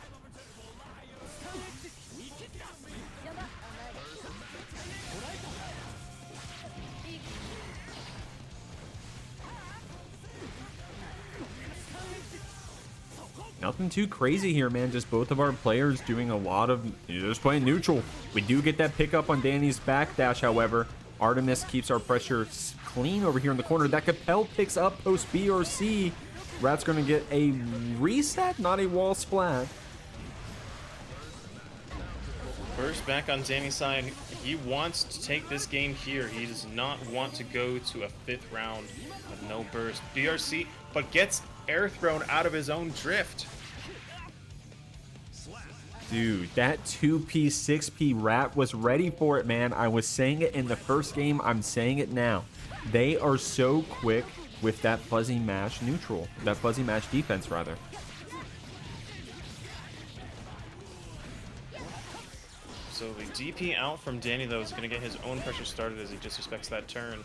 Nothing too crazy here, man. Just both of our players doing a lot of just playing neutral. We do get that pickup on Dany's backdash, however. Artemis keeps our pressure clean over here in the corner. That Capel picks up post B or C. Rat's going to get a reset, not a wall splat. Burst back on Dany's side. He wants to take this game here. He does not want to go to a 5th round with no burst. BRC, but gets air thrown out of his own drift. Dude, that 2P, 6P Rat was ready for it, man. I was saying it in the first game. I'm saying it now. They are so quick with that fuzzy mash neutral. That fuzzy mash defense, rather. So the DP out from Dany, though, is going to get his own pressure started as he disrespects that turn.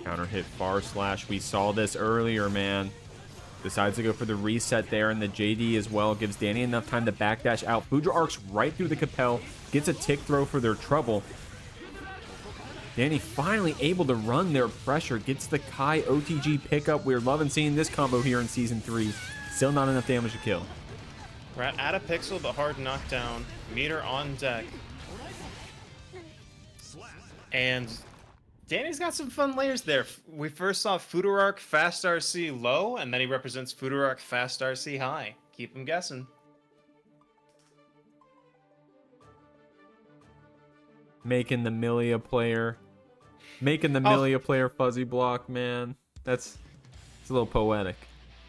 Counter hit far slash. We saw this earlier, man. Decides to go for the reset there, and the JD as well gives Dany enough time to backdash out. Foudre arcs right through the Capel, gets a tick throw for their trouble. Dany finally able to run their pressure, gets the Kai OTG pickup. We're loving seeing this combo here in Season 3. Still not enough damage to kill. Rat at a pixel, but hard knockdown. Meter on deck. And Dany's got some fun layers there. We first saw Foudre arc fast RC low, and then he represents Foudre arc fast RC high. Keep him guessing. Making the Millia player fuzzy block, man. It's a little poetic.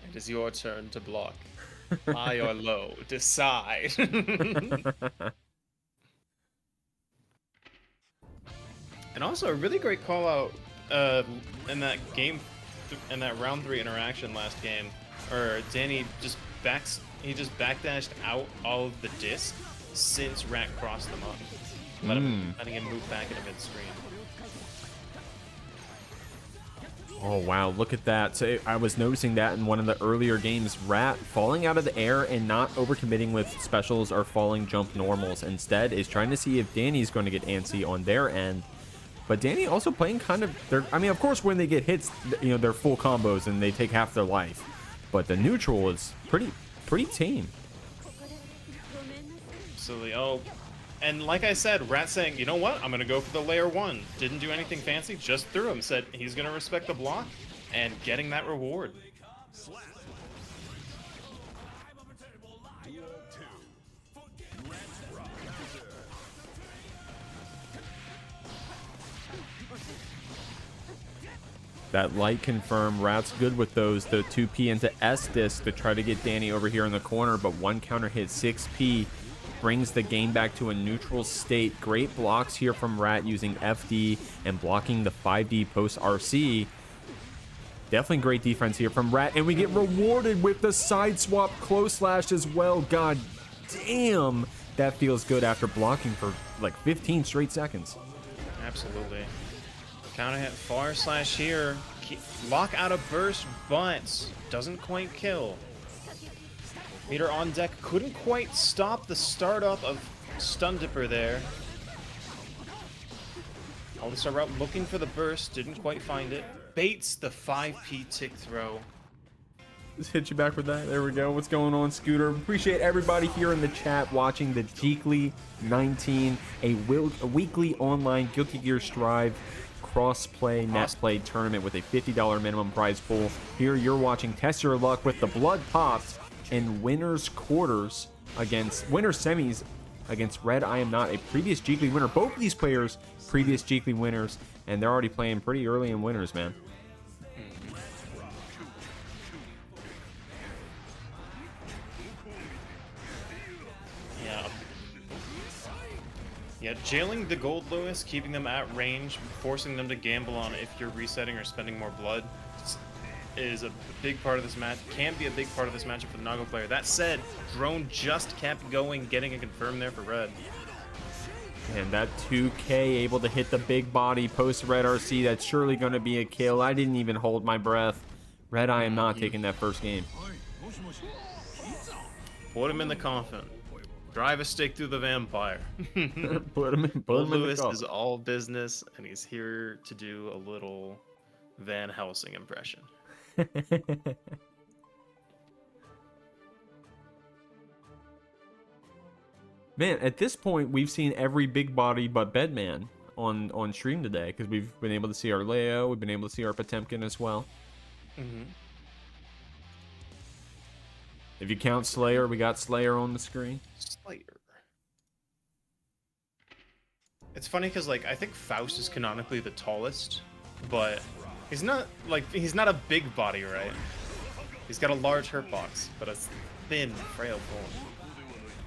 It is your turn to block. High or low, decide. And also a really great call out in that round 3 interaction last game, or Dany just backdashed out all of the disc since Rat crossed them up, letting him move back into mid-screen. Oh, wow, look at that. So I was noticing that in one of the earlier games. Rat falling out of the air and not overcommitting with specials or falling jump normals. Instead, is trying to see if Dany's going to get antsy on their end. But Dany also playing kind of... I mean, of course, when they get hits, you know, they're full combos and they take half their life. But the neutral is pretty tame. Absolutely. Oh, and like I said, Rat saying, you know what? I'm going to go for the layer 1. Didn't do anything fancy, just threw him. Said he's going to respect the block and getting that reward. That light confirm. Rat's good with those. The 2P into S disc to try to get Dany over here in the corner, but one counter hit 6P brings the game back to a neutral state. Great blocks here from Rat using FD and blocking the 5D post RC. Definitely great defense here from Rat, and we get rewarded with the side swap close slash as well. God damn, that feels good after blocking for like 15 straight seconds. Absolutely. Counter hit far slash here. Lock out a burst, but doesn't quite kill. Meter on deck couldn't quite stop the startup of Stun Dipper there. Alistar route looking for the burst, didn't quite find it. Baits the 5P tick throw. Just hit you back with that. There we go. What's going on, Scooter? Appreciate everybody here in the chat watching the JKLY 19, a weekly online Guilty Gear Strive cross-play net play tournament with a $50 minimum prize pool. Here you're watching Test Your Luck with the blood popped in winners quarters against winner semis against RedIAmNot, a previous JKLY winner. Both of these players previous JKLY winners, and they're already playing pretty early in winners, man. Yeah, jailing the Goldlewis, keeping them at range, forcing them to gamble on if you're resetting or spending more blood is a big part of this match. Can be a big part of this matchup for the Nago player. That said, Drone just kept going, getting a confirm there for Red. And that 2K able to hit the big body post Red RC. That's surely going to be a kill. I didn't even hold my breath. RedIAmNot taking that first game. Put him in the coffin. Drive a stake through the vampire. Put him in the coffin. Is all business, and he's here to do a little Van Helsing impression. Man, at this point, we've seen every big body but Bedman on stream today, because we've been able to see our Leo, we've been able to see our Potemkin as well. Mm-hmm. If you count Slayer, we got Slayer on the screen. Slayer. It's funny because, like, I think Faust is canonically the tallest, but he's not a big body, right? He's got a large hurt box, but a thin, frail form.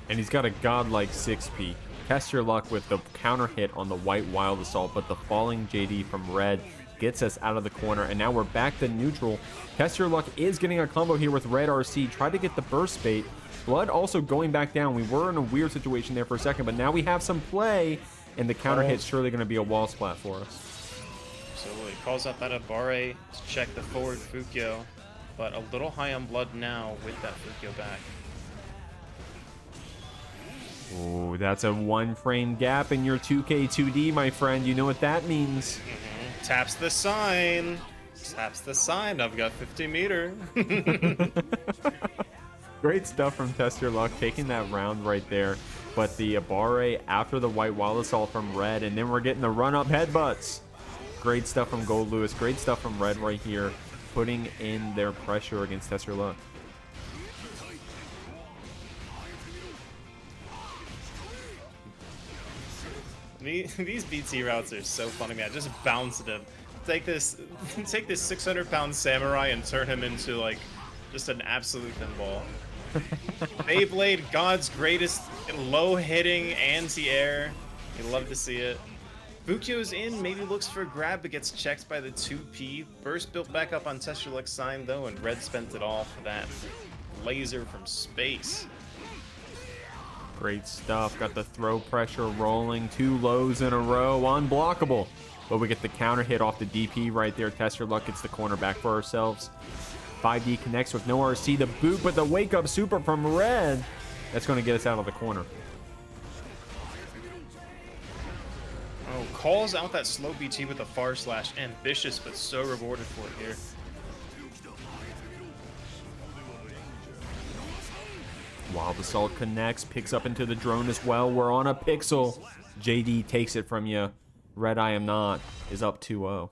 And he's got a godlike 6P. Test your luck with the counter hit on the White Wild Assault, but the falling JD from Red gets us out of the corner, and now we're back to neutral. Test Your Luck is getting a combo here with Red RC. Try to get the burst bait. Blood also going back down. We were in a weird situation there for a second, but now we have some play, and the counter hit's surely going to be a wall splat for us. Absolutely. Calls out that Abare to check the forward Fukyo, but a little high on blood now with that Fukyo back. Oh, that's a 1 frame gap in your 2K 2D, my friend. You know what that means. Mm-hmm. Taps the sign. Taps the sign. I've got 50 meter. Great stuff from Test Your Luck, taking that round right there. But the Abare after the White Wild Assault from Red, and then we're getting the run-up headbutts. Great stuff from Goldlewis. Great stuff from Red right here, putting in their pressure against Test Your Luck. These BT routes are so funny, man. Just bouncing him. Take this 600-pound samurai and turn him into, like, just an absolute pinball. Beyblade, God's greatest low-hitting anti-air. You love to see it. Fukyo's in, maybe looks for a grab, but gets checked by the 2P. Burst built back up on Test Your Luck sign, though, and Red spent it all for that laser from space. Great stuff. Got the throw pressure rolling. 2 lows in a row. Unblockable. But we get the counter hit off the DP right there. Test Your Luck gets the corner back for ourselves. 5D connects with no RC to boot, but the wake up super from Red. That's going to get us out of the corner. Oh, calls out that slow BT with a far slash. Ambitious, but so rewarded for it here. Wild Assault connects, picks up into the drone as well. We're on a pixel. JD takes it from you. RedIAmNot is up 2-0.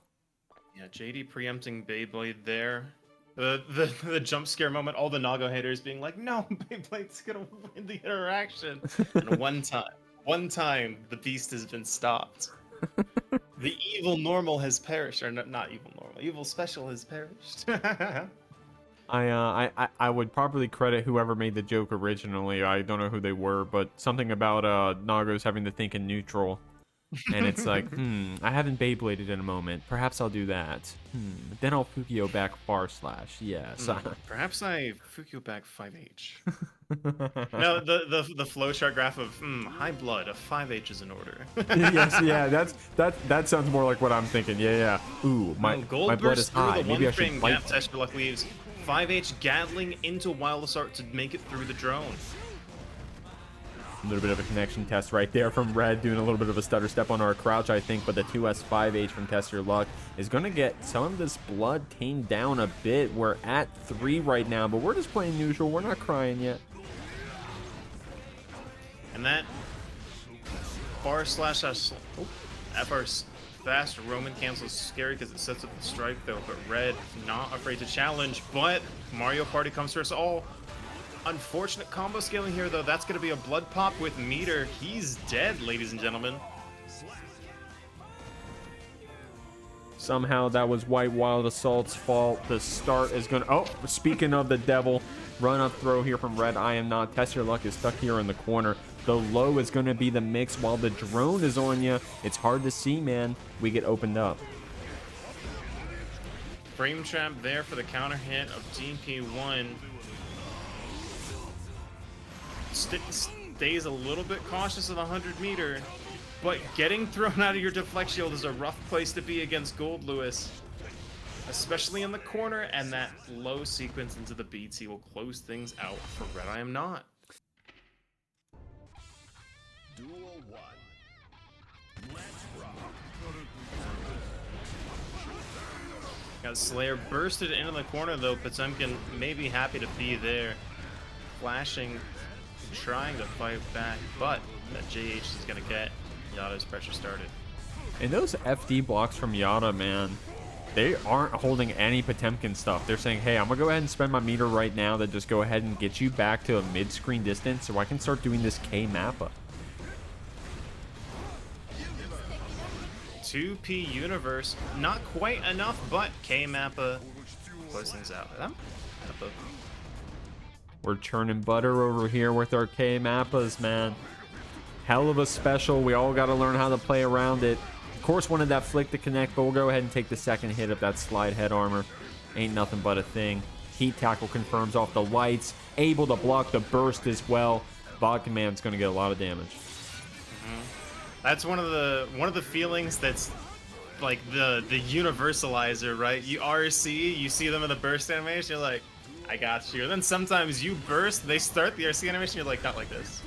Yeah, JD preempting Beyblade there. The jump scare moment, all the Nago haters being like, no, Beyblade's gonna win the interaction. And one time, the beast has been stopped. The evil normal has perished, or not evil normal, evil special has perished. I would probably credit whoever made the joke originally. I don't know who they were, but something about Nagos having to think in neutral. And it's like, I haven't Beybladed in a moment. Perhaps I'll do that. Then I'll Fukio back / yes. Perhaps I Fukio back 5H. No, the flowchart graph of high blood, a 5H is in order. Yes, yeah, that sounds more like what I'm thinking. Yeah. Ooh, my blood is high. Maybe I should gap TestYourLuck leaves 5H Gatling into Wild Assault to make it through the drone. A little bit of a connection test right there from Red, doing a little bit of a stutter step on our crouch, I think, but the 2S5H from TestYourLuck is going to get some of this blood tamed down a bit. We're at 3 right now, but we're just playing neutral. We're not crying yet. And that bar slash FR fast Roman cancel is scary because it sets up the strike, though, but Red not afraid to challenge, but Mario Party comes for us all. Unfortunate combo scaling here, though. That's going to be a blood pop with Meter. He's dead, ladies and gentlemen. Somehow that was White Wild Assault's fault. The start is going to... Oh, speaking of the devil, run-up throw here from RedIAmNot. TestYourLuck is stuck here in the corner. The low is going to be the mix while the drone is on you. It's hard to see, man. We get opened up. Frame trap there for the counter hit of DP1. Stays a little bit cautious of the 100-meter, but getting thrown out of your deflect shield is a rough place to be against Goldlewis, especially in the corner, and that low sequence into the BT will close things out for RedIAmNot. Duel 1. Let's rock. Got Slayer bursted into the corner, though. Potemkin may be happy to be there, flashing, trying to fight back, but that JH is going to get Yata's pressure started. And those FD blocks from Yata, man, they aren't holding any Potemkin stuff. They're saying, hey, I'm going to go ahead and spend my meter right now to just go ahead and get you back to a mid-screen distance so I can start doing this K-Mappa. 2P universe, not quite enough, but K-Mappa close things out. We're churning butter over here with our K-Mappas, man. Hell of a special. We all got to learn how to play around it. Of course, wanted that flick to connect, but we'll go ahead and take the second hit of that slide head armor. Ain't nothing but a thing. Heat tackle confirms off the lights. Able to block the burst as well. Vod Command's going to get a lot of damage. That's one of the feelings that's like the universalizer, right? You RC, you see them in the burst animation, you're like, I got you. And then sometimes you burst, they start the RC animation, you're like, not like this.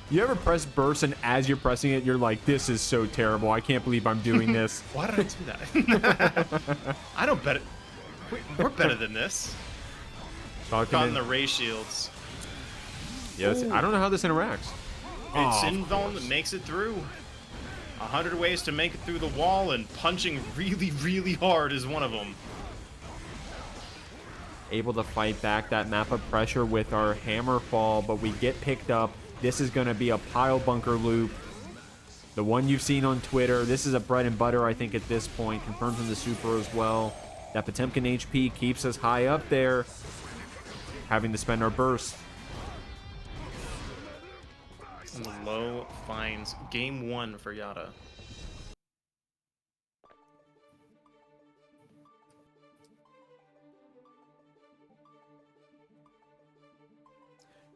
You ever press burst and as you're pressing it, you're like, this is so terrible. I can't believe I'm doing this. Why did I do that? I don't bet it. We're better than this. Caught in the ray shields. Yes, I don't know how this interacts. It's Invuln that makes it through. 100 ways to make it through the wall, and punching really, really hard is one of them. Able to fight back that map of pressure with our hammer fall, but we get picked up. This is going to be a pile bunker loop. The one you've seen on Twitter. This is a bread and butter, I think, at this point. Confirms in the super as well. That Potemkin HP keeps us high up there. Having to spend our burst. And the low finds game 1 for Yata.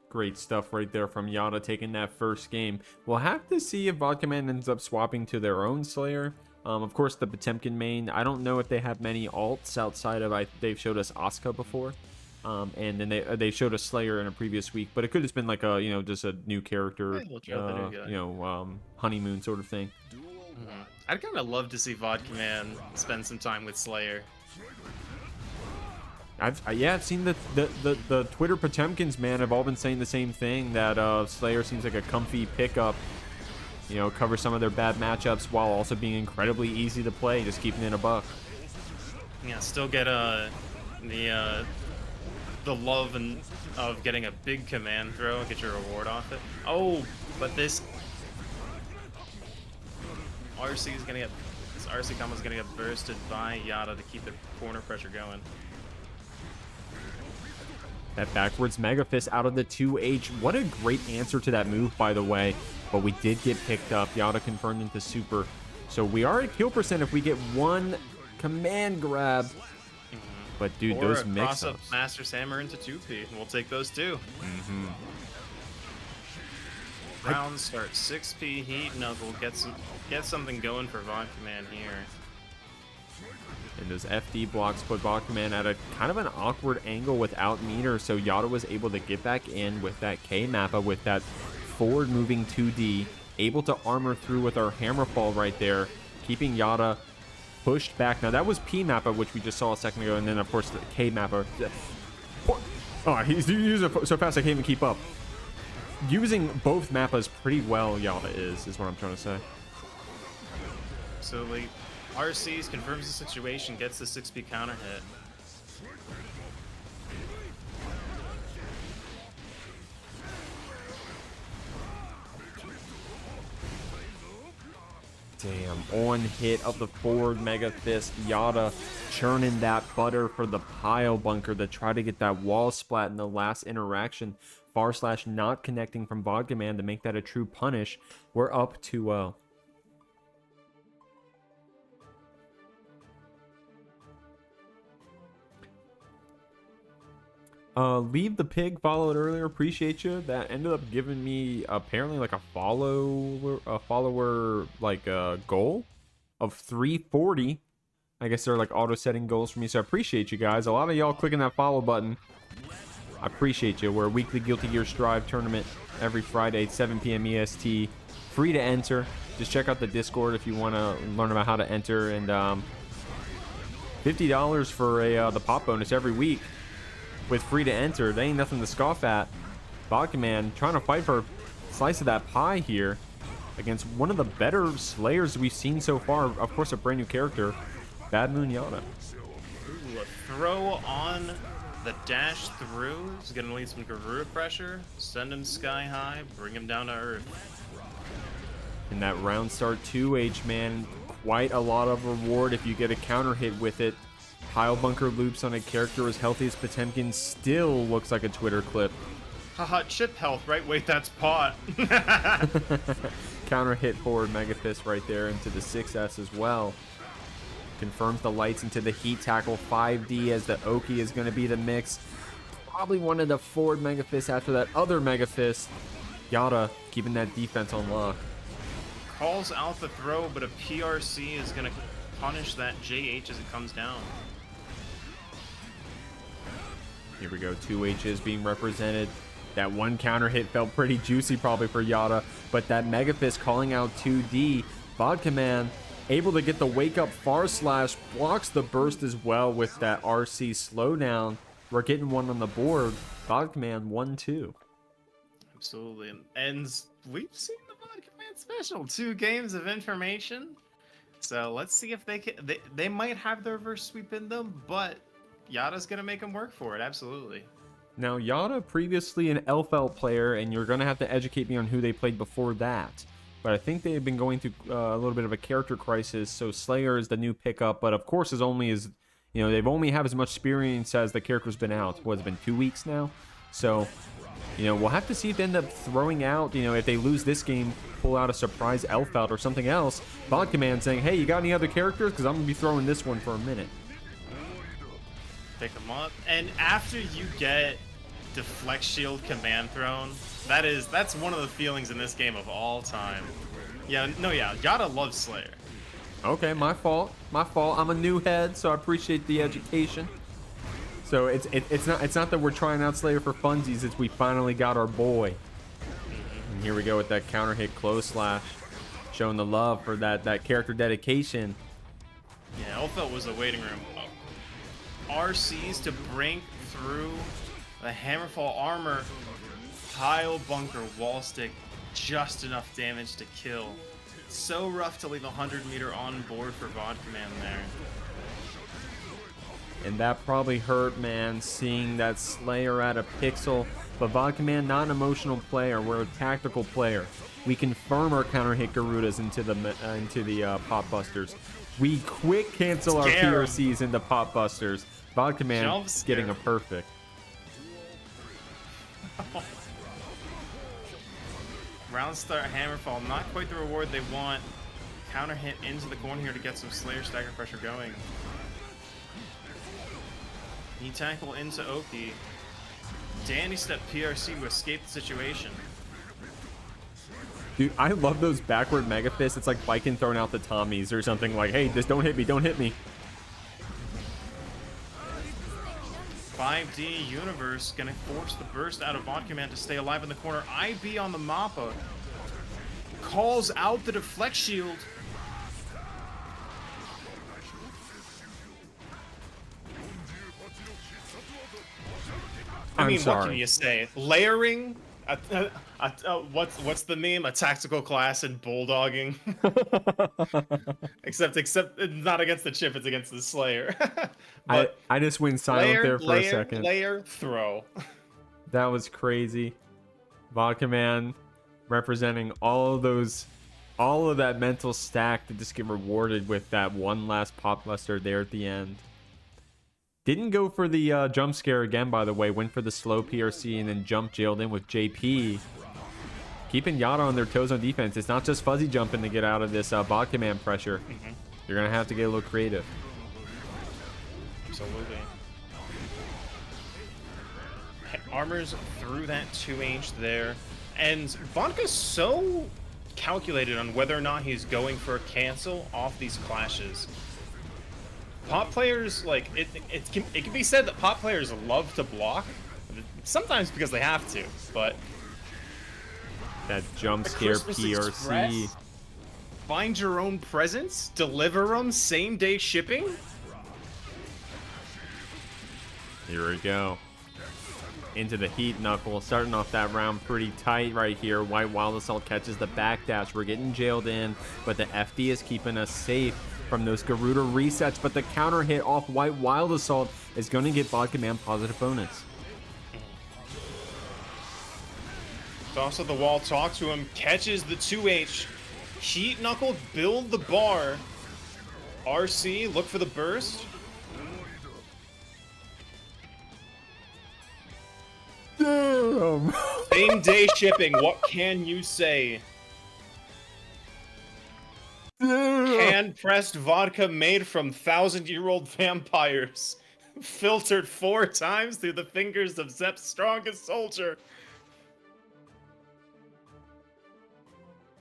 Great stuff right there from Yata taking that first game. We'll have to see if Vod Command ends up swapping to their own Slayer. Of course, the Potemkin main, I don't know if they have many alts outside of, they've showed us Asta before. And then they showed us Slayer in a previous week, but it could have been like a, just a new character, honeymoon sort of thing. I'd kind of love to see Vod Command spend some time with Slayer. I've seen the Twitter Potemkins, man, have all been saying the same thing, that Slayer seems like a comfy pickup. You know, cover some of their bad matchups while also being incredibly easy to play, just keeping it a buck. Yeah, still get the love of getting a big command throw, get your reward off it. Oh, but this RC is gonna get RC combo is gonna get bursted by Yata to keep the corner pressure going. That backwards Mega Fist out of the 2H. What a great answer to that move, by the way. But we did get picked up. Yata confirmed into super. So we are at kill percent if we get one command grab. But dude, or those a mix-ups. cross-up Master Hammer into 2P. We'll take those too. Round start 6P Heat Knuckle. Get something going for Vod Command here. And those FD blocks put Vod Command at a kind of an awkward angle without meter. So Yata was able to get back in with that K Mappa with that forward moving 2D. Able to armor through with our Hammerfall right there. Keeping Yata pushed back. Now that was P Mappa, which we just saw a second ago. And then of course the K Mappa. Oh, he's using it so fast I can't even keep up. Using both Mappas pretty well, Yata is what I'm trying to say. So like RCs confirms the situation, gets the 6P counter hit. Damn, on hit of the forward Mega Fist, Yata churning that butter for the pile bunker to try to get that wall splat in the last interaction. / not connecting from Vod Command to make that a true punish. We're up 2-0. Leave the pig followed earlier. Appreciate you. That ended up giving me apparently like a follower like goal of 340. I guess they're like auto setting goals for me. So I appreciate you guys. A lot of y'all clicking that follow button. I appreciate you. We're a weekly Guilty Gear Strive tournament every Friday, 7 p.m. EST. Free to enter. Just check out the Discord if you want to learn about how to enter. And $50 for the pop bonus every week. With free to enter, they ain't nothing to scoff at. Vod Command trying to fight for a slice of that pie here against one of the better Slayers we've seen so far. Of course, a brand new character, BadMoon Yata. Ooh, a throw on the dash through is gonna lead some Garura pressure, send him sky high, bring him down to earth. In that round start 2H, man, quite a lot of reward if you get a counter hit with it. Pile bunker loops on a character as healthy as Potemkin still looks like a Twitter clip. Haha, chip health, right? Wait, that's pot. Counter hit forward Mega Fist right there into the 6S as well. Confirms the lights into the heat tackle 5D as the Oki is going to be the mix. Probably wanted the forward Mega Fist after that other Mega Fist. Yata keeping that defense on lock. Calls out the throw, but a PRC is going to punish that JH as it comes down. Here we go, 2H's being represented. That one counter hit felt pretty juicy probably for Yata, but that Mega Fist calling out 2D. Vod Command able to get the wake up far slash, blocks the burst as well with that RC slowdown. We're getting one on the board. Vod Command 1-2. Absolutely, and we've seen the Vod Command special. 2 games of information. So let's see if they can. They might have the reverse sweep in them, but Yata's gonna make them work for it. Absolutely. Now Yata previously an LFL player, and you're gonna have to educate me on who they played before that. But I think they've been going through a little bit of a character crisis. So Slayer is the new pickup, but of course they've only have as much experience as the character's been out. What, it's been 2 weeks now, so. We'll have to see if they end up throwing out, if they lose this game, pull out a surprise elf out or something else. Vod Command saying, hey, you got any other characters? Because I'm going to be throwing this one for a minute. Pick them up. And after you get Deflect Shield command thrown, that's one of the feelings in this game of all time. Yata loves Slayer. Okay, my fault. I'm a new head, so I appreciate the education. So it's not that we're trying out Slayer for funsies, it's we finally got our boy. And here we go with that counter hit close slash, showing the love for that character dedication. Yeah, Elfelt was the waiting room. Oh. RCs to break through the Hammerfall armor. Pile bunker wall stick, just enough damage to kill. So rough to leave 100-meter on board for Vodkaman there. And that probably hurt, man, seeing that Slayer at a pixel. But Vodkaman, not an emotional player. We're a tactical player. We confirm our counter hit Garudas into the Pop Busters. We quick cancel our PRCs into Pop Busters. Vodkaman getting a perfect. Round start Hammerfall, not quite the reward they want. Counter hit into the corner here to get some Slayer stagger pressure going. He tackle into oomfie. Dany step PRC to escape the situation. Dude, I love those backward Mega Fists. It's like Baiken throwing out the Tommies or something like, hey, just don't hit me, don't hit me. 5D Universe gonna force the burst out of Vodkaman to stay alive in the corner. IB on the Mappa. Calls out the deflect shield. I mean, what can you say? Layering? What's the meme? A tactical class and bulldogging. except not against the chip, it's against the Slayer. But I just went silent there for a second. Layer, throw. That was crazy. Vodkaman representing all of that mental stack to just get rewarded with that one last Pop Buster there at the end. Didn't go for the jump scare again, by the way. Went for the slow PRC and then jump jailed in with JP. Keeping Yata on their toes on defense. It's not just fuzzy jumping to get out of this Vodkaman pressure. You're going to have to get a little creative. Absolutely. Armors through that 2H there. And Vodka's so calculated on whether or not he's going for a cancel off these clashes. Pop players, like, it can be said that pop players love to block, sometimes because they have to, but... That jump scare PRC. Express, find your own presents, deliver them, same day shipping? Here we go. Into the heat knuckle, starting off that round pretty tight right here. White Wild Assault catches the backdash. We're getting jailed in, but the FD is keeping us safe from those Garuda resets, but the counter hit off White Wild Assault is going to get Vodkaman positive bonus. Toss of the wall, talk to him, catches the 2H. Heat Knuckle, build the bar. RC, look for the burst. Damn! Same day shipping, what can you say? Hand-pressed vodka made from 1,000-year-old vampires. Filtered 4 times through the fingers of Zep's strongest soldier.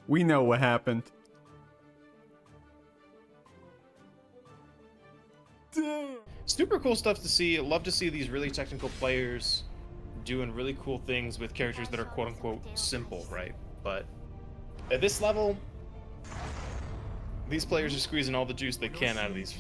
We know what happened. Super cool stuff to see. Love to see these really technical players doing really cool things with characters that are quote-unquote simple, right? But at this level, these players are squeezing all the juice they can out of these.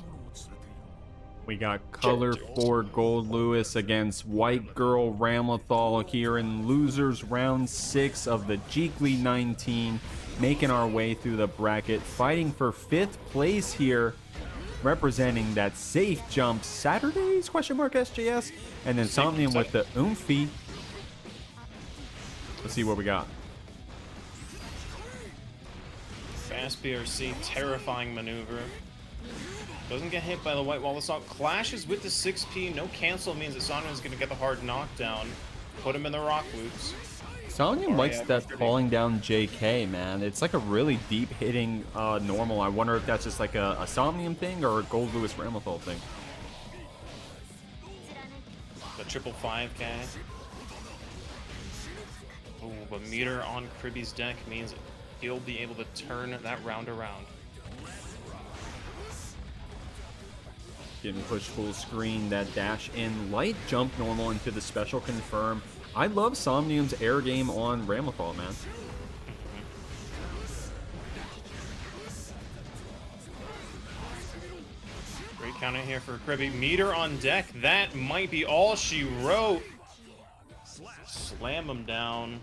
We got Color 4 Goldlewis against White Girl Ramlethal here in losers round 6 of the Jeekly 19. Making our way through the bracket, fighting for 5th place here, representing that safe jump Saturdays SJS, and then Somnium with the oomfie. Let's see what we got. Fast BRC, terrifying maneuver. Doesn't get hit by the White Wall Assault. Clashes with the 6P. No cancel means that Somnium's going to get the hard knockdown. Put him in the rock loops. Somnium likes that falling down JK, man. It's like a really deep hitting normal. I wonder if that's just like a Somnium thing or a Goldlewis Ramlethal thing. The 555 guy. Ooh, but meter on Kriby's deck means he'll be able to turn that round around. Getting pushed full screen, that dash in, light jump normal into the special confirm. I love Somnium's air game on Ramlethal, man. Great counter here for Kriby. Meter on deck. That might be all she wrote. Slam him down.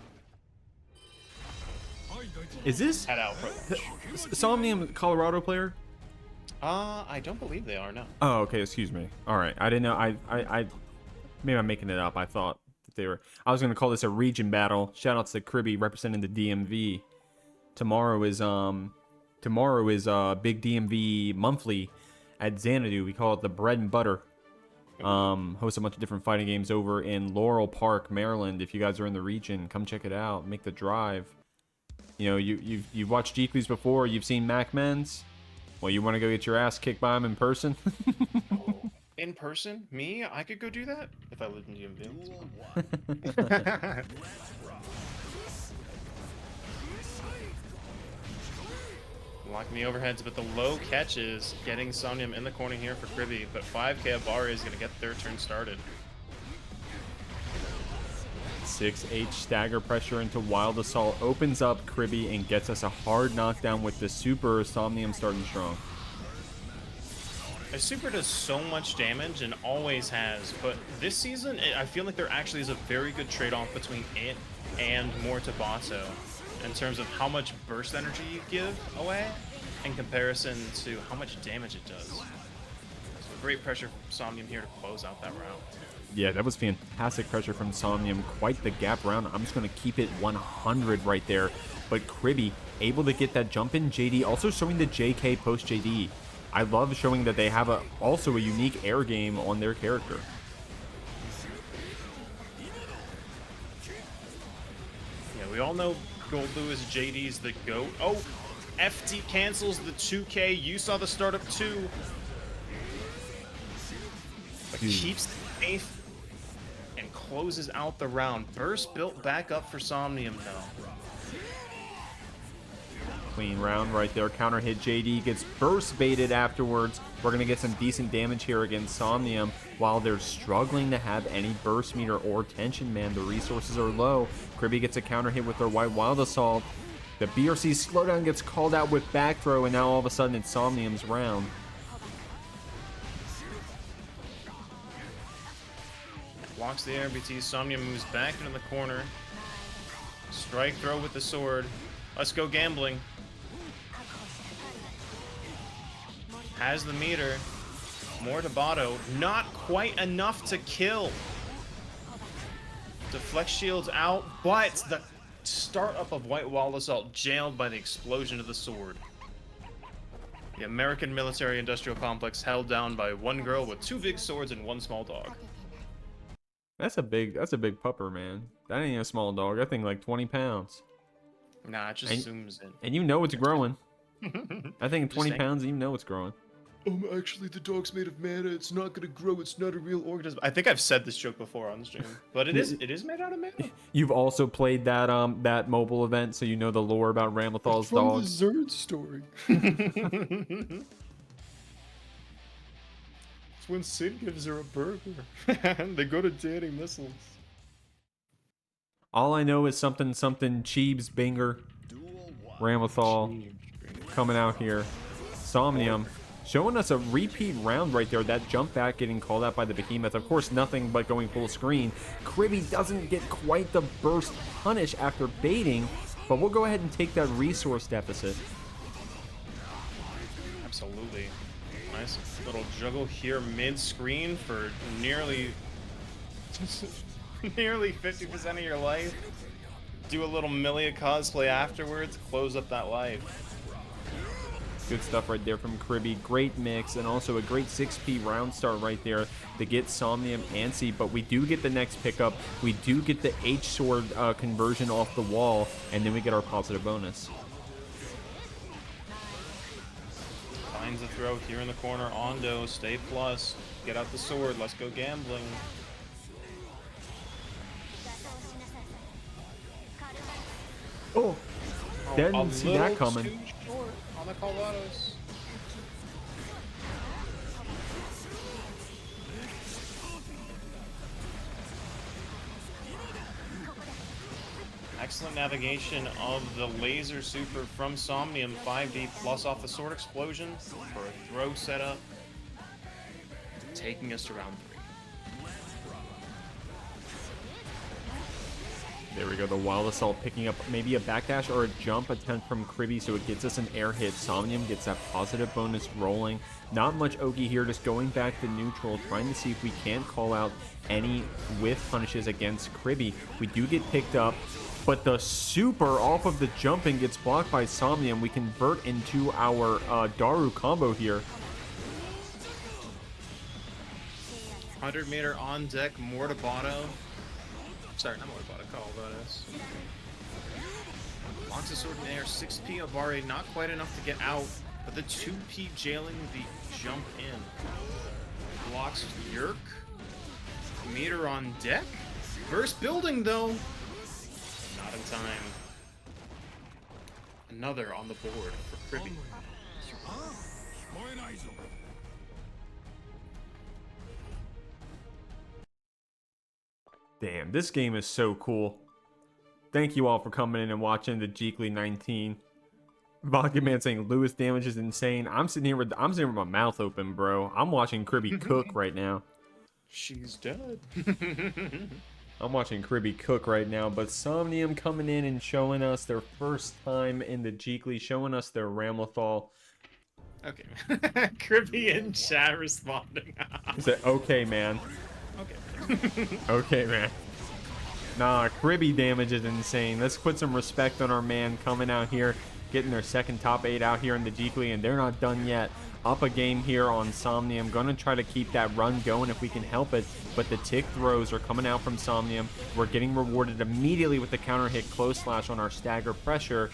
Is this Head out approach. Somnium Colorado player? I don't believe they are, no. Oh, okay, excuse me. All right, I didn't know. I maybe I'm making it up. I thought that they were. I was gonna call this a region battle. Shout outs to Kriby representing the DMV. Tomorrow is big DMV monthly at Xanadu. We call it the bread and butter. Host a bunch of different fighting games over in Laurel Park, Maryland. If you guys are in the region, come check it out. Make the drive. You know, you've watched Jeekly's before. You've seen Mac Men's. Well, you want to go get your ass kicked by him in person? In person? Me? I could go do that if I lived in DMV. Locking the overheads, but the low catches getting Somnium in the corner here for Kriby, but 5k Abari is going to get their turn started. 6H stagger pressure into Wild Assault opens up Kriby and gets us a hard knockdown with the super. Somnium starting strong. A super does so much damage and always has, but this season I feel like there actually is a very good trade-off between it and Mortabato in terms of how much burst energy you give away in comparison to how much damage it does. So great pressure from Somnium here to close out that round. Yeah, that was fantastic pressure from Somnium. Quite the gap round. I'm just going to keep it 100 right there. But Kriby able to get that jump in. JD also showing the JK post JD. I love showing that they have also a unique air game on their character. Yeah, we all know Goldlewis JD's the GOAT. Oh, FT cancels the 2K. You saw the startup too. But keeps the faith and closes out the round. Burst built back up for Somnium though. Clean round right there. Counter hit. JD gets burst baited afterwards. We're going to get some decent damage here against Somnium while they're struggling to have any burst meter or tension, man. The resources are low. Kriby gets a counter hit with their White Wild Assault. The BRC slowdown gets called out with back throw, and now all of a sudden it's Somnium's round. Blocks the RBT. Somnium moves back into the corner. Strike throw with the sword. Let's go gambling. Has the meter. Mortabato. Not quite enough to kill. Deflect shields out, but the startup of White Wild Assault jailed by the explosion of the sword. The American military-industrial complex held down by one girl with 2 big swords and 1 small dog. That's a big pupper, man. That ain't a small dog. I think like 20 pounds. Nah, it just zooms in. And you know it's growing. I think 20 pounds, you know it's growing. Actually, the dog's made of mana. It's not gonna grow. It's not a real organism. I think I've said this joke before on the stream, but it is made out of mana. You've also played that that mobile event, so you know the lore about Ramlethal's dog. It's from the Zerd story. It's when Sid gives her a burger, and they go to Dany missiles. All I know is something Cheebs Banger. Ramlethal coming out here. Somnium showing us a repeat round right there. That jump back getting called out by the Behemoth. Of course, nothing but going full screen. Kriby doesn't get quite the burst punish after baiting, but we'll go ahead and take that resource deficit. Absolutely. Nice little juggle here mid-screen for nearly 50% of your life. Do a little Millia cosplay afterwards, close up that life. Good stuff right there from Kriby. Great mix, and also a great 6P round start right there to get Somnium antsy. But we do get the next pickup. We do get the H-Sword conversion off the wall, and then we get our positive bonus. Finds a throw here in the corner. Ondo, stay plus. Get out the sword. Let's go gambling. Oh, didn't see that coming. Too short on the Calvados. Excellent navigation of the laser super from Somnium. 5D plus off the sword explosion for a throw setup. taking us to round 3. There we go. The Wild Assault picking up maybe a backdash or a jump attempt from Kriby, so it gets us an air hit. Somnium gets that positive bonus rolling. Not much Oki here, just going back to neutral, trying to see if we can't call out any whiff punishes against Kriby. We do get picked up, but the super off of the jumping gets blocked by Somnium. We convert into our Daru combo here. 100-meter on deck, Mortabato. Sorry, not Mortabato, call this. Launches sword in air, 6P Abare, not quite enough to get out, but the 2P jailing the jump in. Blocks Yerk. Meter on deck. Burst building though. Not in time. Another on the board for Kriby. Damn, this game is so cool. Thank you all for coming in and watching the JKLY 19. Vodka Man saying Lewis damage is insane. I'm sitting here with my mouth open, bro. I'm watching Kriby cook right now. She's dead. I'm watching Kriby cook right now, but Somnium coming in and showing us their first time in the JKLY, showing us their Ramlethal. Okay. Kriby in chat responding. Is it okay, man? Okay. Okay, man. Nah, Kriby damage is insane. Let's put some respect on our man coming out here, getting their second top 8 out here in the JKLY, and they're not done yet. Up a game here on Somnium. Gonna try to keep that run going if we can help it, but the tick throws are coming out from Somnium. We're getting rewarded immediately with the counter hit close slash on our stagger pressure.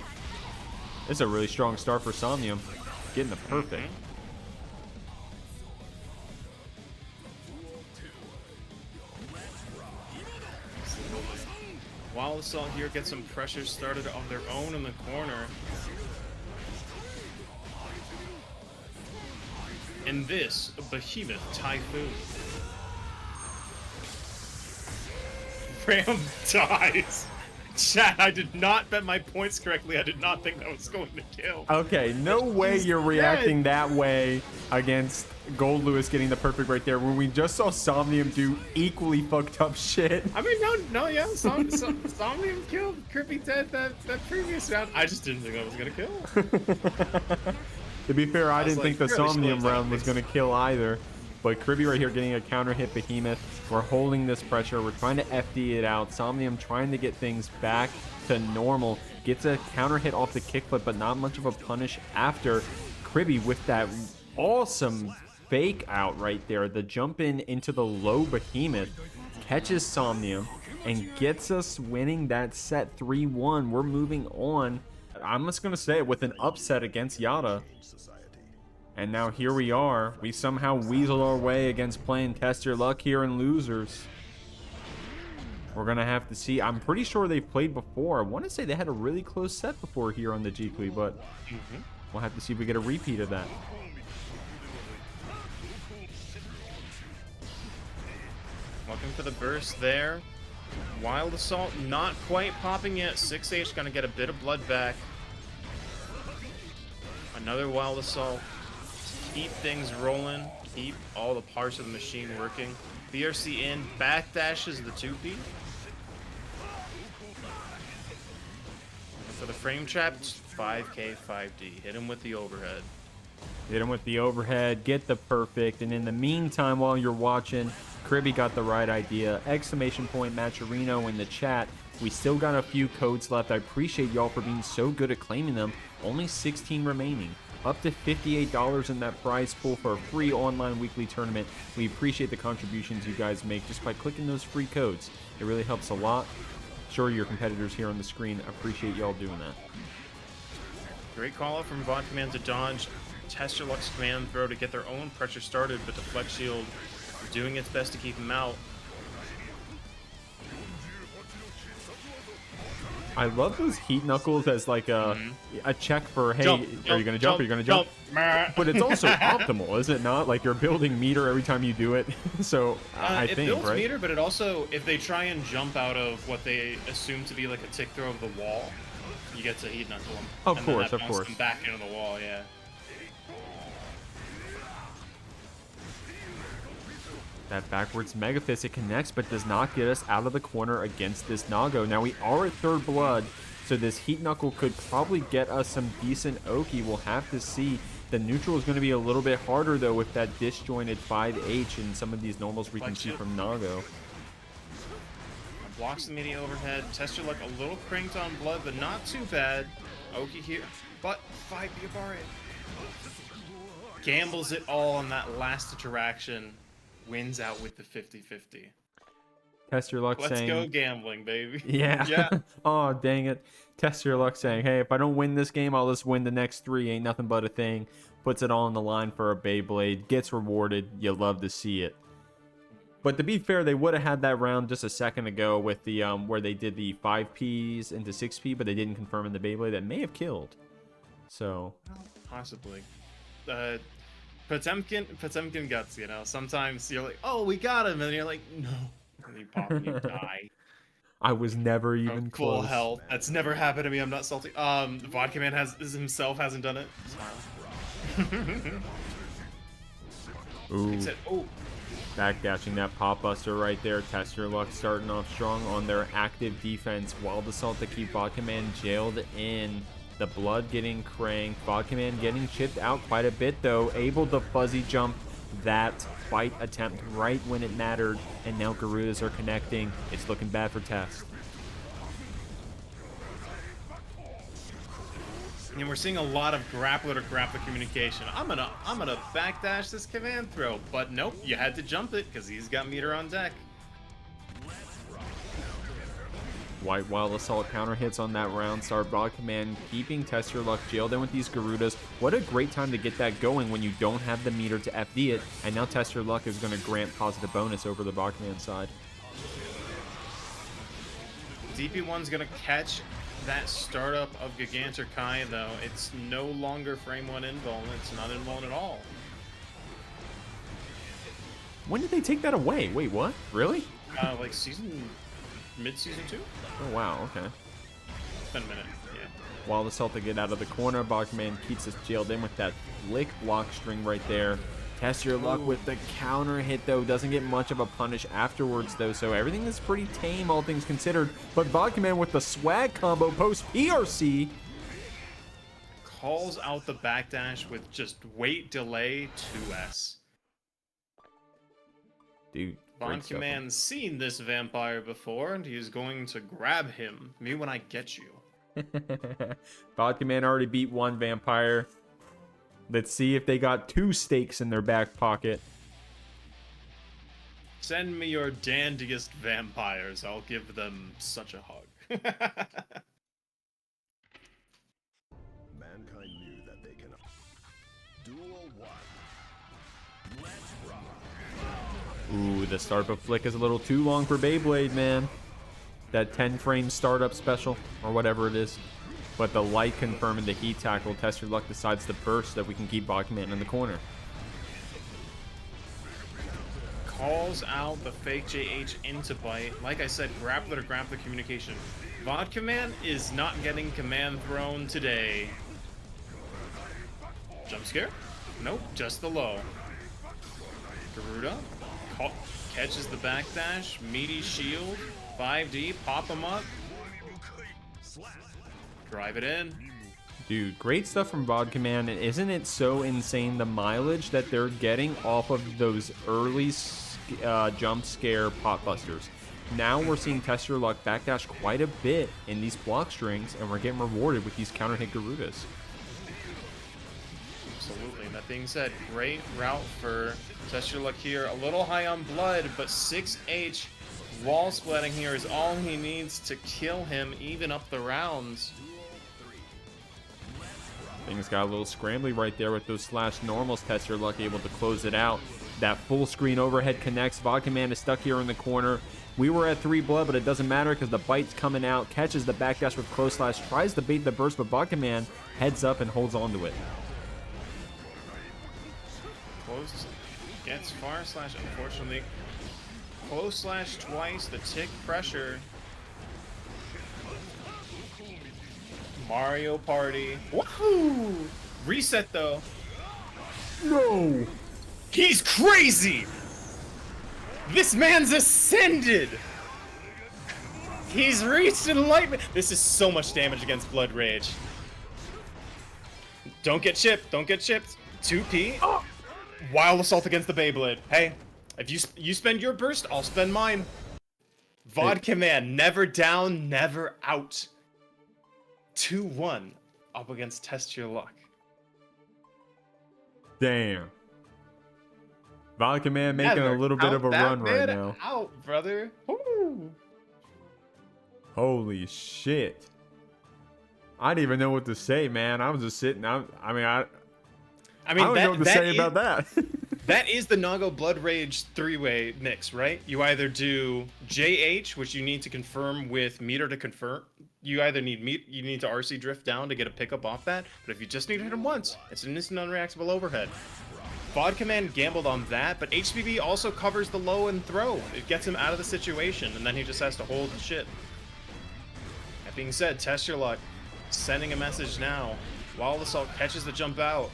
This is a really strong start for Somnium. Getting the perfect. Wild Assault here gets some pressure started on their own in the corner. And this, Behemoth Typhoon. Ram dies. Chat, I did not bet my points correctly. I did not think that was going to kill. Okay, no way you're reacting that way against Goldlewis getting the perfect right there when we just saw Somnium do equally fucked up shit. I mean, no, yeah, Somnium killed Kriby dead that previous round. I just didn't think that was going to kill. To be fair, I didn't think the really Somnium slow round was going to kill either. But Kriby right here getting a counter hit Behemoth. We're holding this pressure. We're trying to FD it out. Somnium trying to get things back to normal. Gets a counter hit off the kickflip, but not much of a punish after. Kriby with that awesome fake out right there. The jump in into the low Behemoth. Catches Somnium and gets us winning that set 3-1. We're moving on. I'm just going to say it with an upset against Yata. And now here we are. We somehow weaseled our way against playing Test Your Luck here in Losers. We're going to have to see. I'm pretty sure they've played before. I want to say they had a really close set before here on the JKLY, but we'll have to see if we get a repeat of that. Looking for the burst there. Wild Assault not quite popping yet. 6H going to get a bit of blood back. Another Wild Assault. Keep things rolling. Keep all the parts of the machine working. BRC in. Backdashes the 2P. For the frame trap, 5K 5D. Hit him with the overhead. Hit him with the overhead. Get the perfect. And in the meantime, while you're watching, Kriby got the right idea. Exclamation point Maturino in the chat. We still got a few codes left. I appreciate y'all for being so good at claiming them. Only 16 remaining. Up to $58 in that prize pool for a free online weekly tournament. We appreciate the contributions you guys make just by clicking those free codes. It really helps a lot. Sure, your competitors here on the screen appreciate y'all doing that. Great call out from Vod Command to dodge. Test Your Luck's command throw to get their own pressure started, but the Flex Shield doing its best to keep him out. I love those heat knuckles as like a check for, hey, are you going to jump? Are you going to jump? But it's also optimal, is it not? Like you're building meter every time you do it. So I think, it builds right? meter, but it also, if they try and jump out of what they assume to be like a tick throw of the wall, you get to heat knuckle them. Of course. Them back into the wall, yeah. That backwards Mega Fist, it connects, but does not get us out of the corner against this Nago. Now we are at third blood, so this Heat Knuckle could probably get us some decent Oki. We'll have to see. The neutral is going to be a little bit harder, though, with that disjointed 5H and some of these normals we can see from Nago. Blocks the media overhead. TestYourLuck a little cranked on blood, but not too bad. Oki here, but 5 Diabare. Gambles it all on that last interaction. Wins out with the 50-50. TestYourLuck saying... Let's go gambling, baby. Yeah. Yeah. Oh, dang it. TestYourLuck saying, hey, if I don't win this game, I'll just win the next 3. Ain't nothing but a thing. Puts it all on the line for a Beyblade. Gets rewarded. You love to see it. But to be fair, they would have had that round just a second ago with the where they did the 5Ps into 6P, but they didn't confirm in the Beyblade. That may have killed. So... Possibly. Potemkin guts, you know. Sometimes you're like, oh, we got him, and you're like, no. And you pop and you die. I was never even full close. health. That's never happened to me. I'm not salty. Vodka Man himself hasn't done it. Smile. Ooh. Oh. Backdashing that pop buster right there. TestYourLuck starting off strong on their active defense. Wild Assault to keep Vodka Man jailed in. The blood getting cranked. Vodka Man getting chipped out quite a bit, though. Able to fuzzy jump that fight attempt right when it mattered. And now Garudas are connecting. It's looking bad for Test. And we're seeing a lot of grappler to grappler communication. I'm gonna backdash this command throw, but nope, you had to jump it because he's got meter on deck. White Wild Assault counter hits on that round. Start Vodka Man keeping TestYourLuck jailed in with these Garudas. What a great time to get that going when you don't have the meter to FD it. And now TestYourLuck is going to grant positive bonus over the Vodka Man side. DP1's gonna catch that startup of Gigantor Kai, though. It's no longer frame 1 invuln. It's not invuln at all. When did they take that away? Wait, what? Really? Like mid-season 2? Oh, wow, okay. It's been a minute, yeah. Wild Assault to get out of the corner. Bachman keeps us jailed in with that flick block string right there. TestYourLuck with the counter hit, though. Doesn't get much of a punish afterwards, though, so everything is pretty tame, all things considered. But Vodka Man with the swag combo post-PRC. Calls out the backdash with just wait delay 2S. Dude. Vodka Man's seen this vampire before, and he's going to grab him. Me when I get you. Vodka Man already beat 1 vampire. Let's see if they got 2 stakes in their back pocket. Send me your dandiest vampires. I'll give them such a hug. Mankind knew that they can. Duel 1. Let's rock. Ooh, the startup flick is a little too long for Beyblade, man. That 10-frame startup special, or whatever it is. But the light confirming the heat tackle. TestYourLuck decides to burst so that we can keep Vodka Man in the corner. Calls out the fake JH into bite. Like I said, grappler to grappler communication. Vodka Man is not getting command thrown today. Jump scare? Nope, just the low. Garuda catches the backdash. Meaty shield. 5D, pop him up. Drive it in. Dude, great stuff from Vodka Man. And isn't it so insane the mileage that they're getting off of those early jump scare pot busters? Now we're seeing TestYourLuck backdash quite a bit in these block strings, and we're getting rewarded with these counter hit Garudas. Absolutely. That being said, great route for TestYourLuck here. A little high on blood, but 6H wall splitting here is all he needs to kill him, even up the rounds. Things got a little scrambly right there with those slash normals. TestYourLuck able to close it out. That full screen overhead connects. Vodka Man is stuck here in the corner. We were at 3 blood, but it doesn't matter because the bite's coming out. Catches the backdash with close slash. Tries to bait the burst, but Vodka Man heads up and holds on to it. Close. Gets far slash, unfortunately. Close slash twice. The tick pressure. Mario Party. Woohoo! Reset though. No! He's crazy! This man's ascended! He's reached enlightenment! This is so much damage against Blood Rage. Don't get chipped, don't get chipped. 2P. Oh. Wild Assault against the Beyblade. Hey, if you spend your burst, I'll spend mine. Vod Command, never down, never out. 2-1 up against Test Your Luck. Damn. Vodka Man making a little bit of a run right now. Out, brother. Woo. Holy shit. I didn't even know what to say, man. I was just sitting. I don't know what to say about that. That is the Nago Blood Rage 3-way mix, right? You either do JH, which you need to confirm with meter to confirm. You either need you need to RC drift down to get a pickup off that, but if you just need to hit him once, it's an instant unreactable overhead. Vod Command gambled on that, but HBB also covers the low and throw. It gets him out of the situation, and then he just has to hold the shit. That being said, Test Your Luck. Sending a message now. Wild Assault catches the jump out.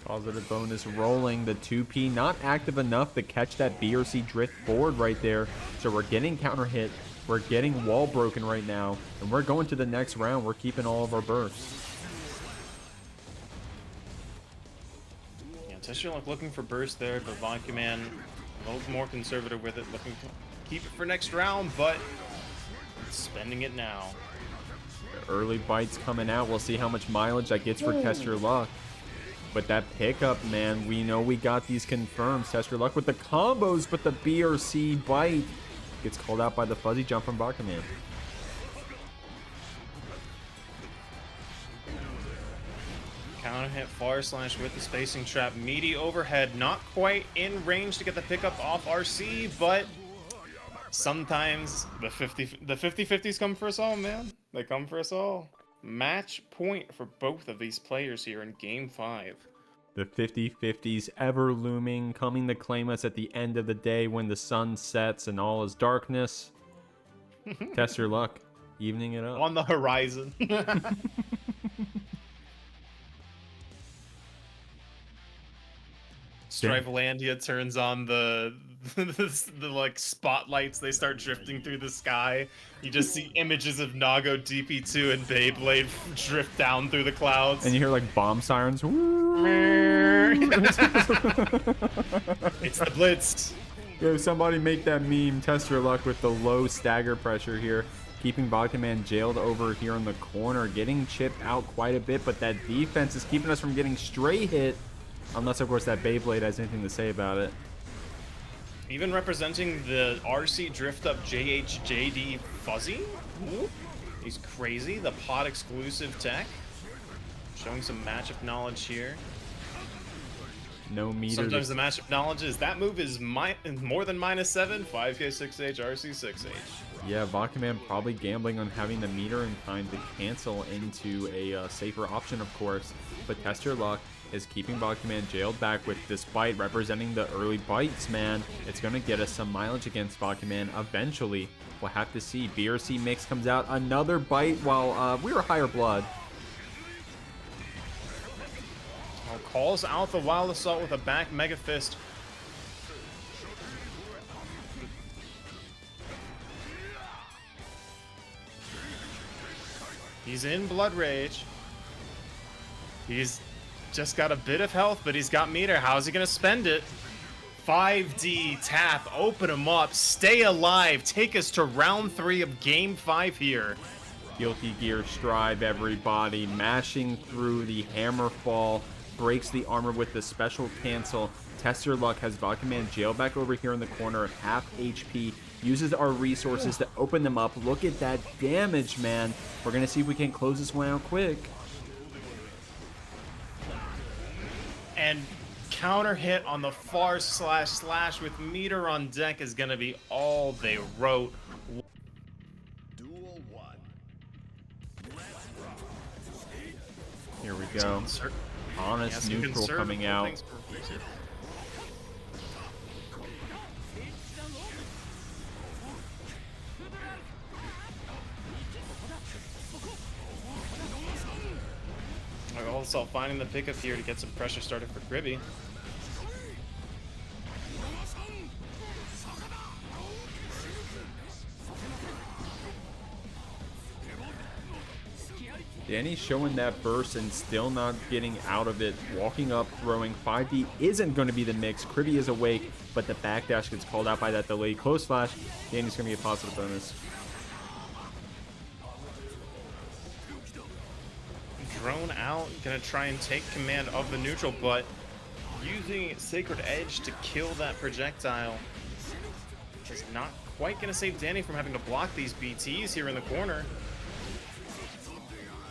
Positive bonus rolling. The 2P not active enough to catch that B or C drift forward right there. So we're getting counter hit. We're getting wall broken right now. And we're going to the next round. We're keeping all of our bursts. Yeah, Test Your Luck looking for burst there, but Vod Command a little more conservative with it. Looking to keep it for next round, but spending it now. The early bites coming out. We'll see how much mileage that gets for Test Your Luck. But that pickup, man, we know we got these confirmed. Test Your Luck with the combos, but the B or C bite gets called out by the fuzzy jump from Vodka Man. Counter hit far slash with the spacing trap. Meaty overhead, not quite in range to get the pickup off RC, but sometimes the 50-50s come for us all, man. They come for us all. Match point for both of these players here in Game 5. The 50-50s ever looming, coming to claim us at the end of the day when the sun sets and all is darkness. Test Your Luck, evening it up. On the horizon. Strivelandia turns on the like spotlights. They start drifting through the sky. You just see images of Nago, DP2, and Beyblade drift down through the clouds. And you hear like bomb sirens. It's the Blitz. Yo, somebody make that meme. Test Your Luck with the low stagger pressure here. Keeping Vodka Man jailed over here in the corner. Getting chipped out quite a bit, but that defense is keeping us from getting straight hit. Unless, of course, that Beyblade has anything to say about it. Even representing the RC Drift Up JHJD Fuzzy. Ooh, he's crazy. The pod exclusive tech. Showing some matchup knowledge here. No meter. Sometimes the matchup knowledge is that move is more than -7, 5K 6H, RC 6H. Yeah, Vodka Man probably gambling on having the meter in time to cancel into a safer option, of course. But Test Your Luck is keeping Vodka Man jailed back with this bite representing the early bites, man. It's going to get us some mileage against Vodka Man eventually. We'll have to see. BRC mix comes out. Another bite while we were higher blood. Oh, calls out the Wild Assault with a back Mega Fist. He's in Blood Rage. He's just got a bit of health, but he's got meter. How's he gonna spend it? 5D tap, open him up, stay alive, take us to round 3 of Game 5 here. Guilty Gear Strive, everybody. Mashing through the hammer fall, breaks the armor with the special cancel. Test Your Luck has Vodka Man jailed back over here in the corner at half HP. Uses our resources to open them up. Look at that damage, man. We're gonna see if we can close this one out quick. And counter hit on the far slash with meter on deck is gonna be all they wrote. Duel 1. Here we go. Honest neutral coming out. Also finding the pickup here to get some pressure started for Kriby. Dany showing that burst and still not getting out of it. Walking up, throwing 5D isn't going to be the mix. Kriby is awake, but the backdash gets called out by that delayed close flash. Dany's going to get a positive bonus. Drone out, gonna try and take command of the neutral, but using Sacred Edge to kill that projectile is not quite gonna save Dany from having to block these BTs here in the corner.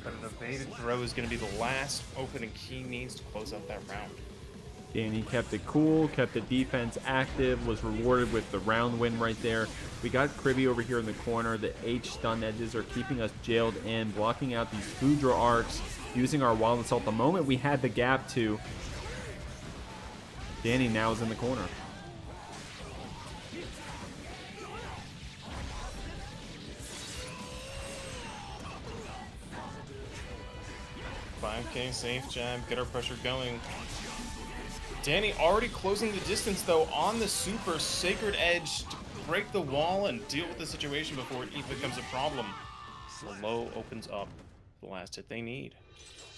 But an evaded throw is going to be the last opening he needs to close out that round. Dany kept it cool, kept the defense active, was rewarded with the round win right there. We got Kriby over here in the corner. The H stun edges are keeping us jailed in, blocking out these Foudre arcs, using our Wild Assault the moment we had the gap to. Dany now is in the corner. Okay, safe jab, get our pressure going. Dany already closing the distance though on the super Sacred Edge to break the wall and deal with the situation before it even becomes a problem. The low opens up the last hit they need.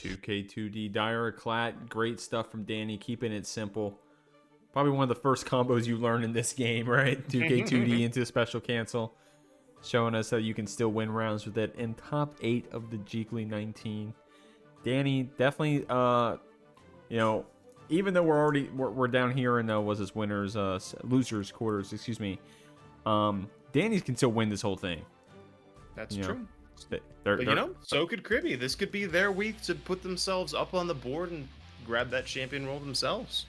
2K2D Eidoloclast, great stuff from Dany, keeping it simple. Probably one of the first combos you learn in this game, right? 2K2D into special cancel, showing us that you can still win rounds with it in top 8 of the Jeekly 19. Dany definitely, you know, even though we're down here in was this winners, losers quarters, excuse me. Danny's can still win this whole thing. That's true. But you know, so could Kriby. This could be their week to put themselves up on the board and grab that champion role themselves.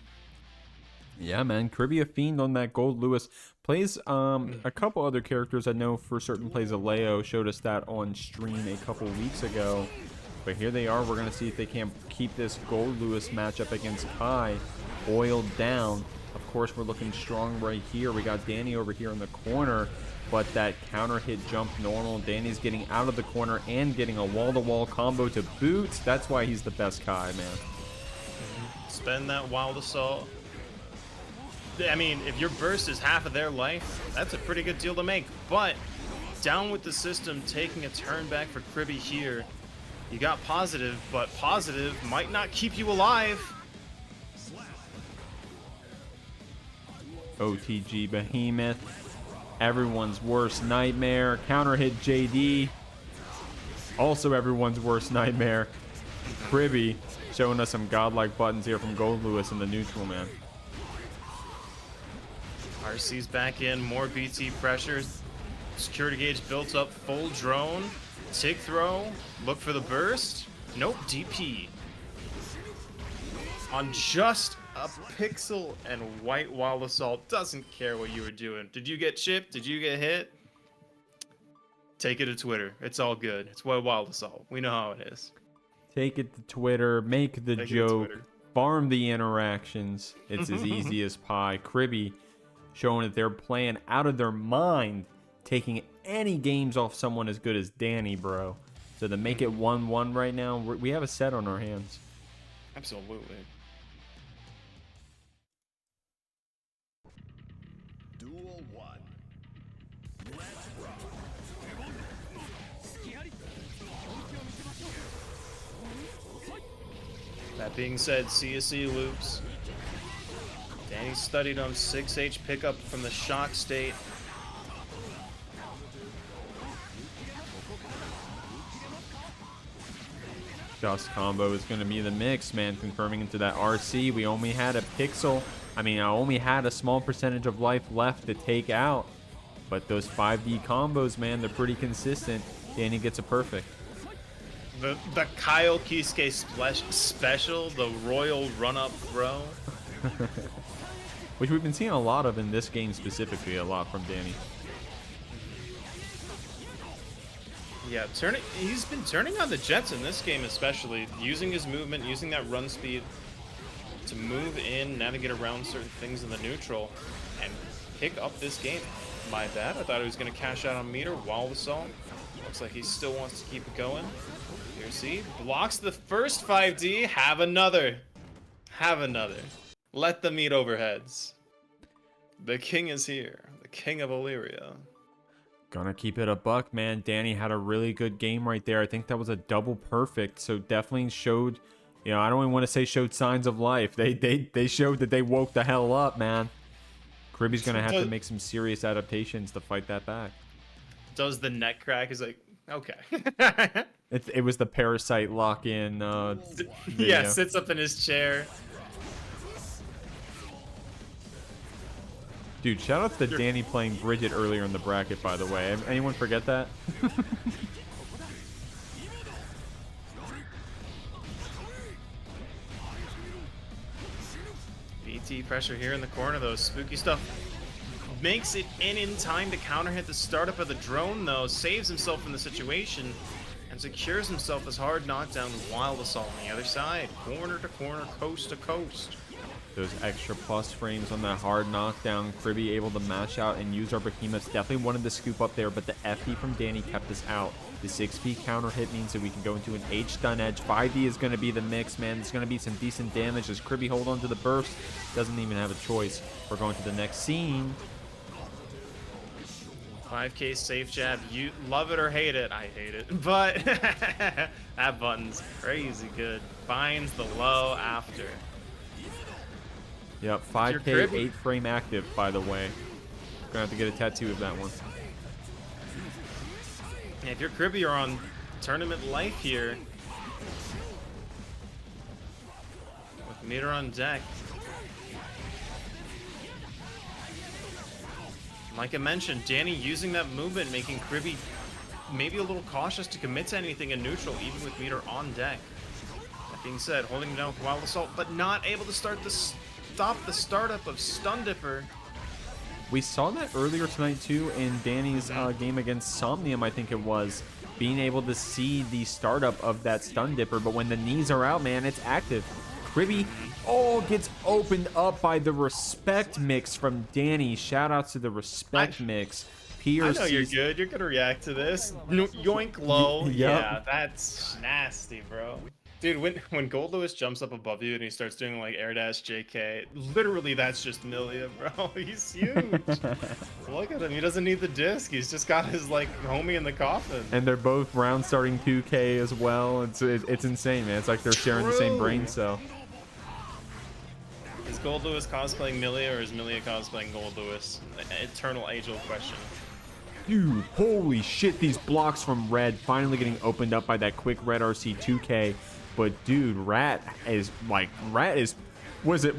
Yeah, man. Kriby a fiend on that Goldlewis. Plays a couple other characters I know for certain. Plays a Leo. Showed us that on stream a couple weeks ago. But here they are. We're going to see if they can keep this Goldlewis matchup against Kai oiled down. Of course, we're looking strong right here. We got Dany over here in the corner, but that counter hit jump normal. Danny's getting out of the corner and getting a wall-to-wall combo to boot. That's why he's the best Kai, man. Spend that Wild Assault. I mean, if your burst is half of their life, that's a pretty good deal to make. But down with the system, taking a turn back for Kriby here. You got positive, but positive might not keep you alive. OTG Behemoth, everyone's worst nightmare. Counter hit JD, also everyone's worst nightmare. Kriby showing us some godlike buttons here from Goldlewis in the neutral, man. RC's back in, more BT pressures. Security gauge built up, full drone. Tick throw, look for the burst. Nope, DP. On just a pixel and white Wild Assault, doesn't care what you were doing. Did you get chipped? Did you get hit? Take it to Twitter. It's all good. It's white Wild Assault. We know how it is. Take it to Twitter, make the joke, farm the interactions. It's as easy as pie. Kriby showing that they're playing out of their mind, taking any games off someone as good as Dany, bro. So to make it 1-1 right now, we have a set on our hands. Absolutely. Duel 1. Let's rock. That being said, CSE loops. Dany studied on 6H pickup from the shock state. Dust combo is going to be the mix, man. Confirming into that RC. We only had a pixel. I only had a small percentage of life left to take out. But those 5D combos, man, they're pretty consistent. Dany gets a perfect. The Kyle Kisuke special, the royal run-up throw. Which we've been seeing a lot of in this game specifically, a lot from Dany. Yeah, he's been turning on the jets in this game especially, using his movement, using that run speed to move in, navigate around certain things in the neutral, and pick up this game. My bad, I thought he was going to cash out on meter, Wild Assault. Looks like he still wants to keep it going. Here, see, blocks the first 5D, have another. Have another. Let them meet overheads. The king is here, the king of Illyria. Gonna keep it a buck, man. Dany had a really good game right there. I think that was a double perfect. So definitely showed, you know, I don't even want to say showed signs of life. They showed that they woke the hell up, man. Kriby's gonna have to make some serious adaptations to fight that back. Does the neck crack? Is like, okay. It was the parasite lock-in video. Yeah, sits up in his chair. Dude, shout out to Dany playing Bridget earlier in the bracket, by the way. Anyone forget that? BT pressure here in the corner, though. Spooky stuff. Makes it in time to counter hit the startup of the drone, though. Saves himself from the situation and secures himself as hard knockdown with Wild Assault on the other side. Corner to corner, coast to coast. Those extra plus frames on that hard knockdown. Kriby able to mash out and use our behemoths. Definitely wanted to scoop up there, but the FP from Dany kept us out. The 6P counter hit means that we can go into an H stun edge. 5D is going to be the mix, man. There's going to be some decent damage as Kriby hold on to the burst. Doesn't even have a choice. We're going to the next scene. 5K safe jab. You love it or hate it. I hate it. But that button's crazy good. Finds the low after. Yep, 5K, 8 frame active, by the way. Gonna have to get a tattoo of that one. Yeah, if you're Kriby, you're on tournament life here. With meter on deck. Like I mentioned, Dany using that movement, making Kriby maybe a little cautious to commit to anything in neutral, even with meter on deck. That being said, holding him down with Wild Assault, but not able to stop the startup of Stun Dipper. We saw that earlier tonight too in Dany's game against Somnium, I think it was. Being able to see the startup of that Stun Dipper, but when the knees are out, man, it's active. Kriby, gets opened up by the respect mix from Dany. Shout out to the respect mix. Pierce, I know you're good. You're gonna react to this. Yoink low. Yep. Yeah, that's nasty, bro. Dude, when Goldlewis jumps up above you and he starts doing like air dash JK, literally that's just Millia, bro. He's huge. Look at him. He doesn't need the disc. He's just got his like homie in the coffin. And they're both round starting 2K as well. It's insane, man. It's like they're sharing the same brain cell. Is Goldlewis cosplaying Millia or is Millia cosplaying Goldlewis? Eternal age-old question. Dude, holy shit, these blocks from Red finally getting opened up by that quick Red RC 2K. But dude, Rat is, what's the,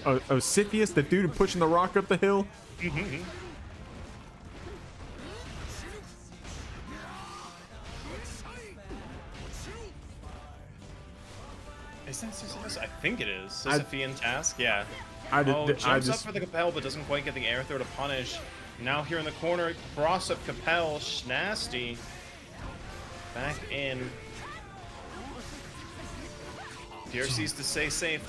Siphius, the dude pushing the rock up the hill? Is that Sisyphus? I think it is. Sisyphean task? Yeah. Jumps up for the Capel, but doesn't quite get the air throw to punish. Now here in the corner, cross up Capel, Schnasty. Back in. PRC's to stay safe.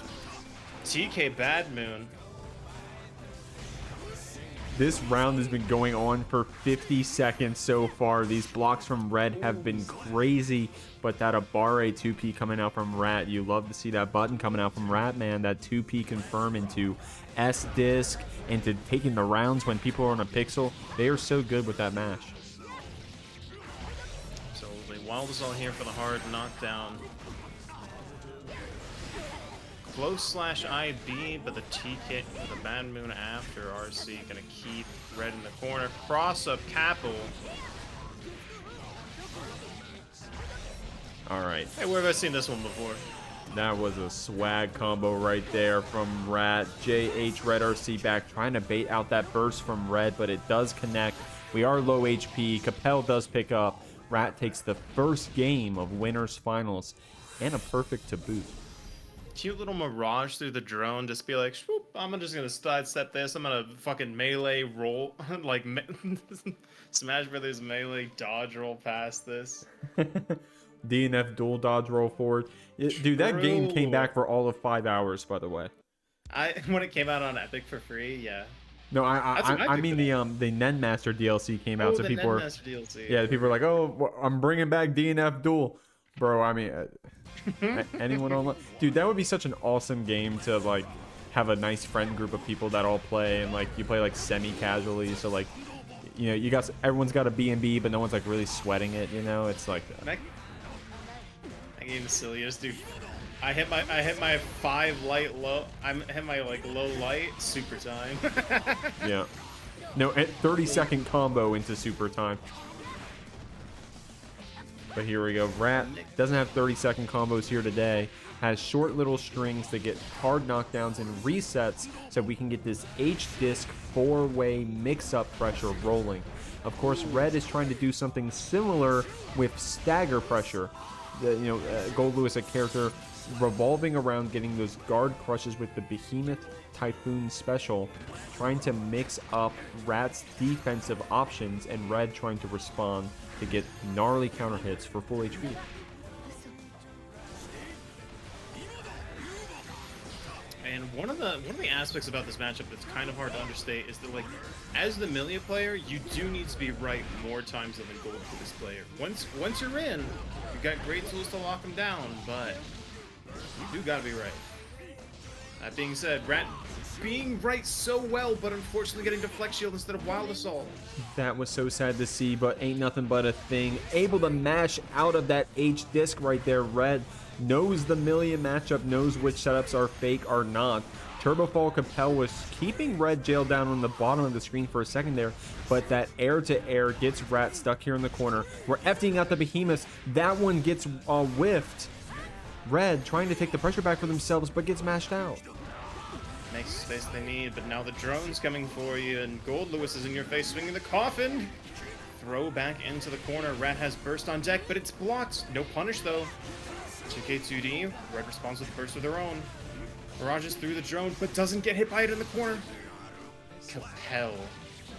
TK BadMoon. This round has been going on for 50 seconds so far. These blocks from Red have been crazy, but that Abare 2P coming out from Rat, you love to see that button coming out from Rat, man. That 2P confirm into S-Disc, into taking the rounds when people are on a pixel. They are so good with that mash. So Wild is all here for the hard knockdown. Close /IB, but the T-Kit with the BadMoon after RC gonna keep Red in the corner. Cross up Capel. Alright. Hey, where have I seen this one before? That was a swag combo right there from Rat. JH Red RC back, trying to bait out that burst from Red, but it does connect. We are low HP. Capel does pick up. Rat takes the first game of winners finals and a perfect to boot. Cute little mirage through the drone, just be like, swoop, I'm just gonna sidestep this, I'm gonna fucking melee roll, like Smash Brothers melee dodge roll past this. DNF dual dodge roll forward. Dude, that game came back for all of 5 hours, by the way. When it came out on Epic for free, yeah. No, I mean the Nen Master DLC came out, so people were, DLC. Yeah, people were like, oh, I'm bringing back DNF duel, bro. I mean, anyone online, dude, that would be such an awesome game to like have a nice friend group of people that all play, and like you play like semi-casually, so like you know, everyone's got a B&B, but no one's like really sweating it. You know, it's like that game is silliest, dude. I hit my 5 light low. I hit my like low light super time. yeah. No, at 30-second combo into super time. But here we go. Rat doesn't have 30-second combos here today. Has short little strings to get hard knockdowns and resets so we can get this H-Disc 4-way mix-up pressure rolling. Of course, Red is trying to do something similar with stagger pressure. Goldlewis, a character revolving around getting those guard crushes with the Behemoth Typhoon special, trying to mix up Rat's defensive options, and Red trying to respond to get gnarly counter hits for full HP. And one of the aspects about this matchup that's kind of hard to understate is that, like, as the Millia player, you do need to be right more times than the Goldlewis player. Once you're in, you've got great tools to lock them down, but you do gotta be right. That being said, Rat being right so well, but unfortunately getting Deflect Shield instead of Wild Assault. That was so sad to see, but ain't nothing but a thing. Able to mash out of that H-Disc right there. Red knows the Millia matchup, knows which setups are fake or not. Turbofall Capel was keeping Red jailed down on the bottom of the screen for a second there, but that air-to-air gets Rat stuck here in the corner. We're FDing out the Behemoths. That one gets whiffed. Red trying to take the pressure back for themselves, but gets mashed out. Makes the space they need, but now the drone's coming for you, and Goldlewis is in your face swinging the coffin. Throw back into the corner. Rat has burst on deck, but it's blocked. No punish, though. 2K2D, Red responds with burst of their own. Barrages through the drone, but doesn't get hit by it in the corner. Capel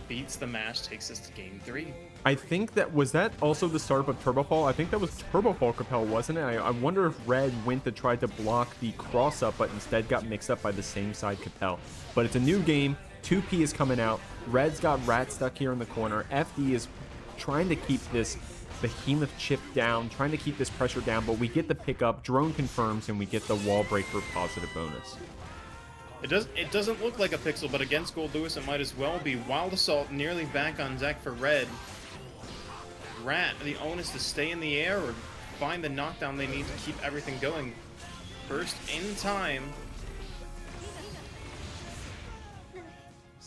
beats the match, takes us to game 3. I think was that also the start of Turbofall? I think that was Turbofall Capel, wasn't it? I wonder if Red went to try to block the cross-up, but instead got mixed up by the same side Capel. But it's a new game. 2P is coming out. Red's got Rat stuck here in the corner. FD is trying to keep this Behemoth chip down, trying to keep this pressure down, but we get the pickup. Drone confirms, and we get the wall breaker positive bonus. It doesn't look like a pixel, but against Goldlewis it might as well be. Wild Assault nearly back on deck for Red. Rat, the onus to stay in the air or find the knockdown they need to keep everything going. First in time.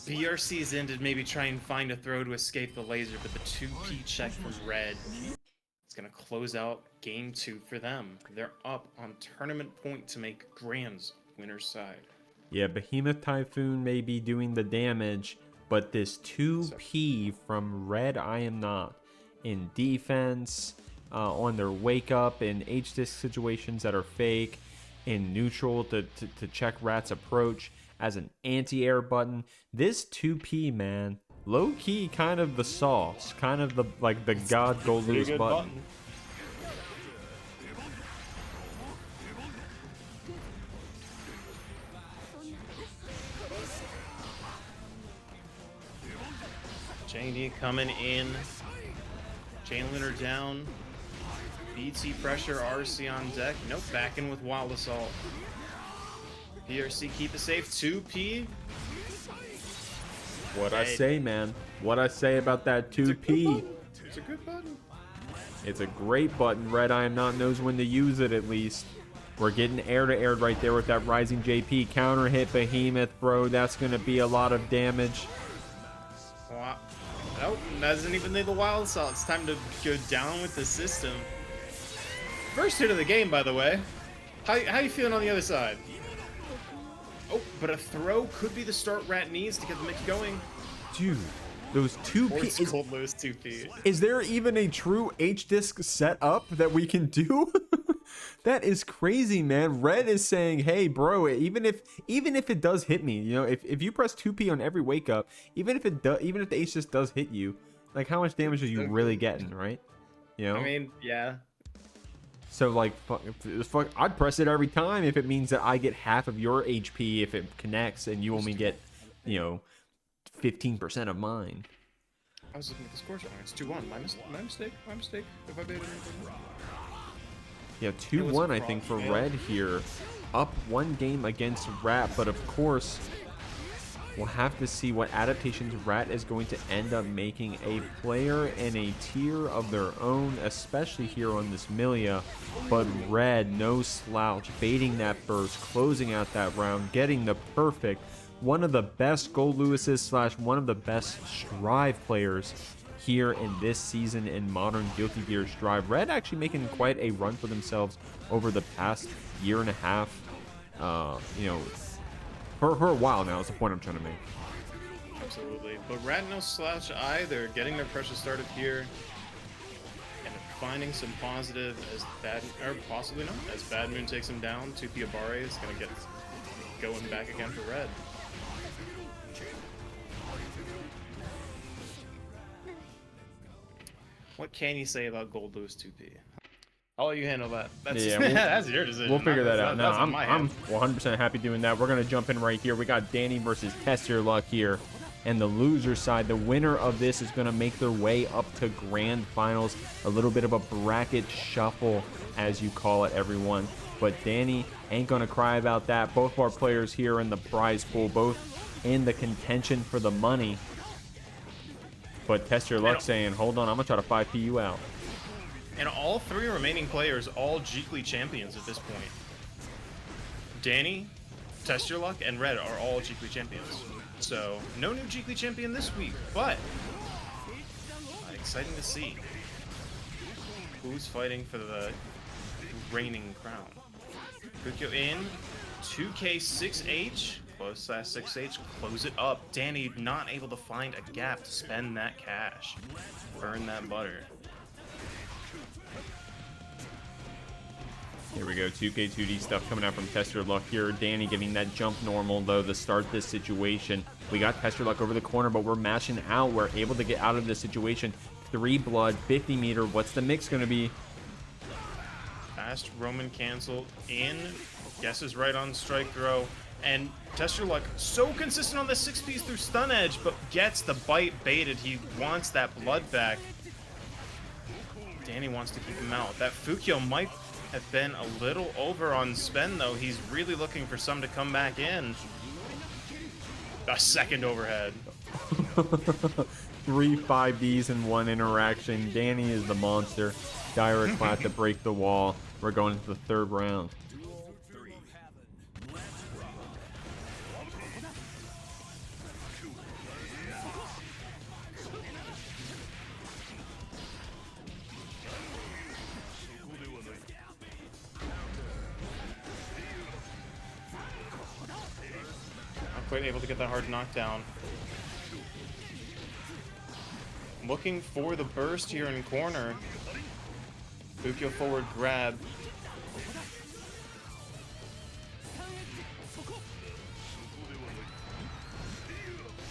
BRC's in to maybe try and find a throw to escape the laser, but the 2P check from Red is going to close out game 2 for them. They're up on tournament point to make Grand's winner's side. Yeah, Behemoth Typhoon may be doing the damage, but this 2P from RedIAmNot in defense, on their wake up, in H-Disc situations that are fake, in neutral to check Rat's approach, as an anti-air button. This 2P, man, low-key kind of the sauce, kind of the God Goldlewis button. JD coming in. Chainliner down. BT pressure, RC on deck. Nope, back in with Wild Assault. PRC keep it safe. 2P. What I say, man. What I say about that 2P. It's a good button. It's a great button. RedIAmNot knows when to use it, at least. We're getting air-to-air right there with that Rising JP. Counter hit Behemoth, bro. That's going to be a lot of damage. Wow. Nope, doesn't even need the Wild Assault. It's time to go down with the system. First hit of the game, by the way. How you feeling on the other side? Oh, but a throw could be the start Rat needs to get the mix going. Dude, those 2P. Goldlewis 2P. Is there even a true H-Disc setup that we can do? That is crazy, man. Red is saying, hey, bro, even if it does hit me, you know, if you press 2P on every wake up, even if the H-Disc does hit you, like, how much damage are you really getting, right? You know? I mean, yeah. So, like, fuck, I'd press it every time if it means that I get half of your HP if it connects and you only get, you know, 15% of mine. I was looking at the score sheet. It's 2-1. My mistake. If I made anything. Yeah, 2-1, I think, for Red here. Up one game against Rat, but of course, We'll have to see what adaptations Rat is going to end up making a player in a tier of their own, especially here on this Millia. But Red, no slouch, baiting that burst, closing out that round, getting the perfect. One of the best Goldlewises / one of the best Strive players here in this season in modern Guilty Gear Strive. Red actually making quite a run for themselves over the past year and a half. You know, for a while now is the point I'm trying to make. Absolutely. But Rat no slouch either, getting their pressure started here and finding some positive as possibly not, as BadMoon takes him down. 2P Abare is going to get going back again for Red. What can you say about Goldlewis 2P? I'll let you handle that. That's, Yeah, that's your decision. We'll figure that out. No, That's on I'm my hand. 100% happy doing that. We're going to jump in right here. We got Dany versus TestYourLuck here. And the loser side, the winner of this is going to make their way up to grand finals. A little bit of a bracket shuffle, as you call it, everyone. But Dany ain't going to cry about that. Both of our players here in the prize pool, both in the contention for the money. But TestYourLuck saying, hold on, I'm going to try to 5P you out. And all three remaining players, all Jeekly champions at this point. Dany, TestYourLuck, and Red are all Jeekly champions. So, no new Jeekly champion this week, but exciting to see who's fighting for the reigning crown. Kukyo in, 2K6H, close that 6H, close it up. Dany not able to find a gap to spend that cash. Burn that butter. Here we go, 2K2D stuff coming out from TestYourLuck here. Dany getting that jump normal, though, to start this situation. We got TestYourLuck over the corner, but we're mashing out. We're able to get out of this situation. 3 blood, 50 meter. What's the mix going to be? Fast Roman cancel in. Guesses right on strike throw. And TestYourLuck so consistent on the 6Ps through stun edge, but gets the bite baited. He wants that blood back. Dany wants to keep him out. That Fukyo might have been a little over on spend, though. He's really looking for some to come back in. A second overhead. 3 5Ds in one interaction. Dany is the monster. DiaForte to break the wall. We're going into the 3rd round. Quite able to get that hard knockdown. Looking for the burst here in corner. Fukyo forward grab.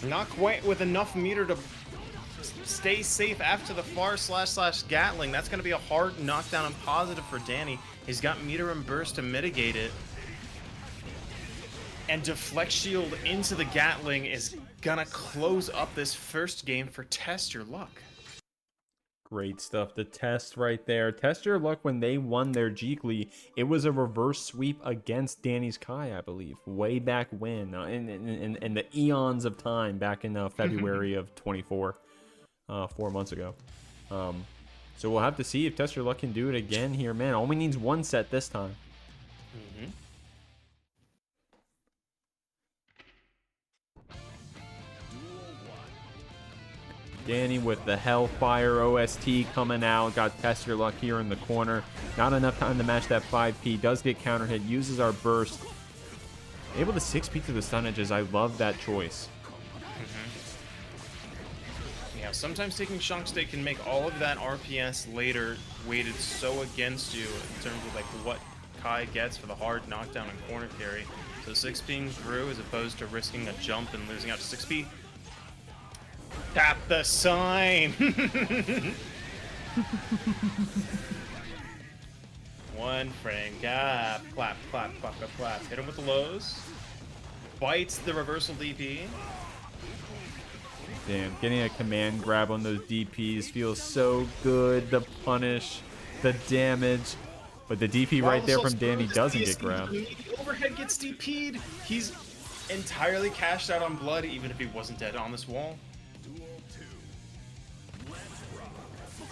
Not quite with enough meter to stay safe after the far / Gatling. That's going to be a hard knockdown and positive for Dany. He's got meter and burst to mitigate it. And Deflect Shield into the Gatling is gonna close up this first game for TestYourLuck. Great stuff. The test right there. TestYourLuck, when they won their Jeekly, it was a reverse sweep against Dany's Kai, I believe, way back when, in the eons of time, back in February of 24, 4 months ago. So we'll have to see if TestYourLuck can do it again here. Man, only needs 1 set this time. Mm-hmm. Dany with the Hellfire OST coming out. Got TestYourLuck here in the corner. Not enough time to match that 5P. Does get counter hit. Uses our burst. Able to 6P to the stun edges. I love that choice. Mm-hmm. Yeah, sometimes taking Shunk State can make all of that RPS later weighted so against you in terms of like what Kai gets for the hard knockdown and corner carry. So 6Ping through as opposed to risking a jump and losing out to 6P. Tap the sign! 1 frame gap. Clap, clap, clap, clap, clap. Hit him with the lows. Bites the reversal DP. Damn, getting a command grab on those DPs feels so good. The punish, the damage. But the DP right there from Dany doesn't get grabbed. The overhead gets DP'd. He's entirely cashed out on blood, even if he wasn't dead on this wall.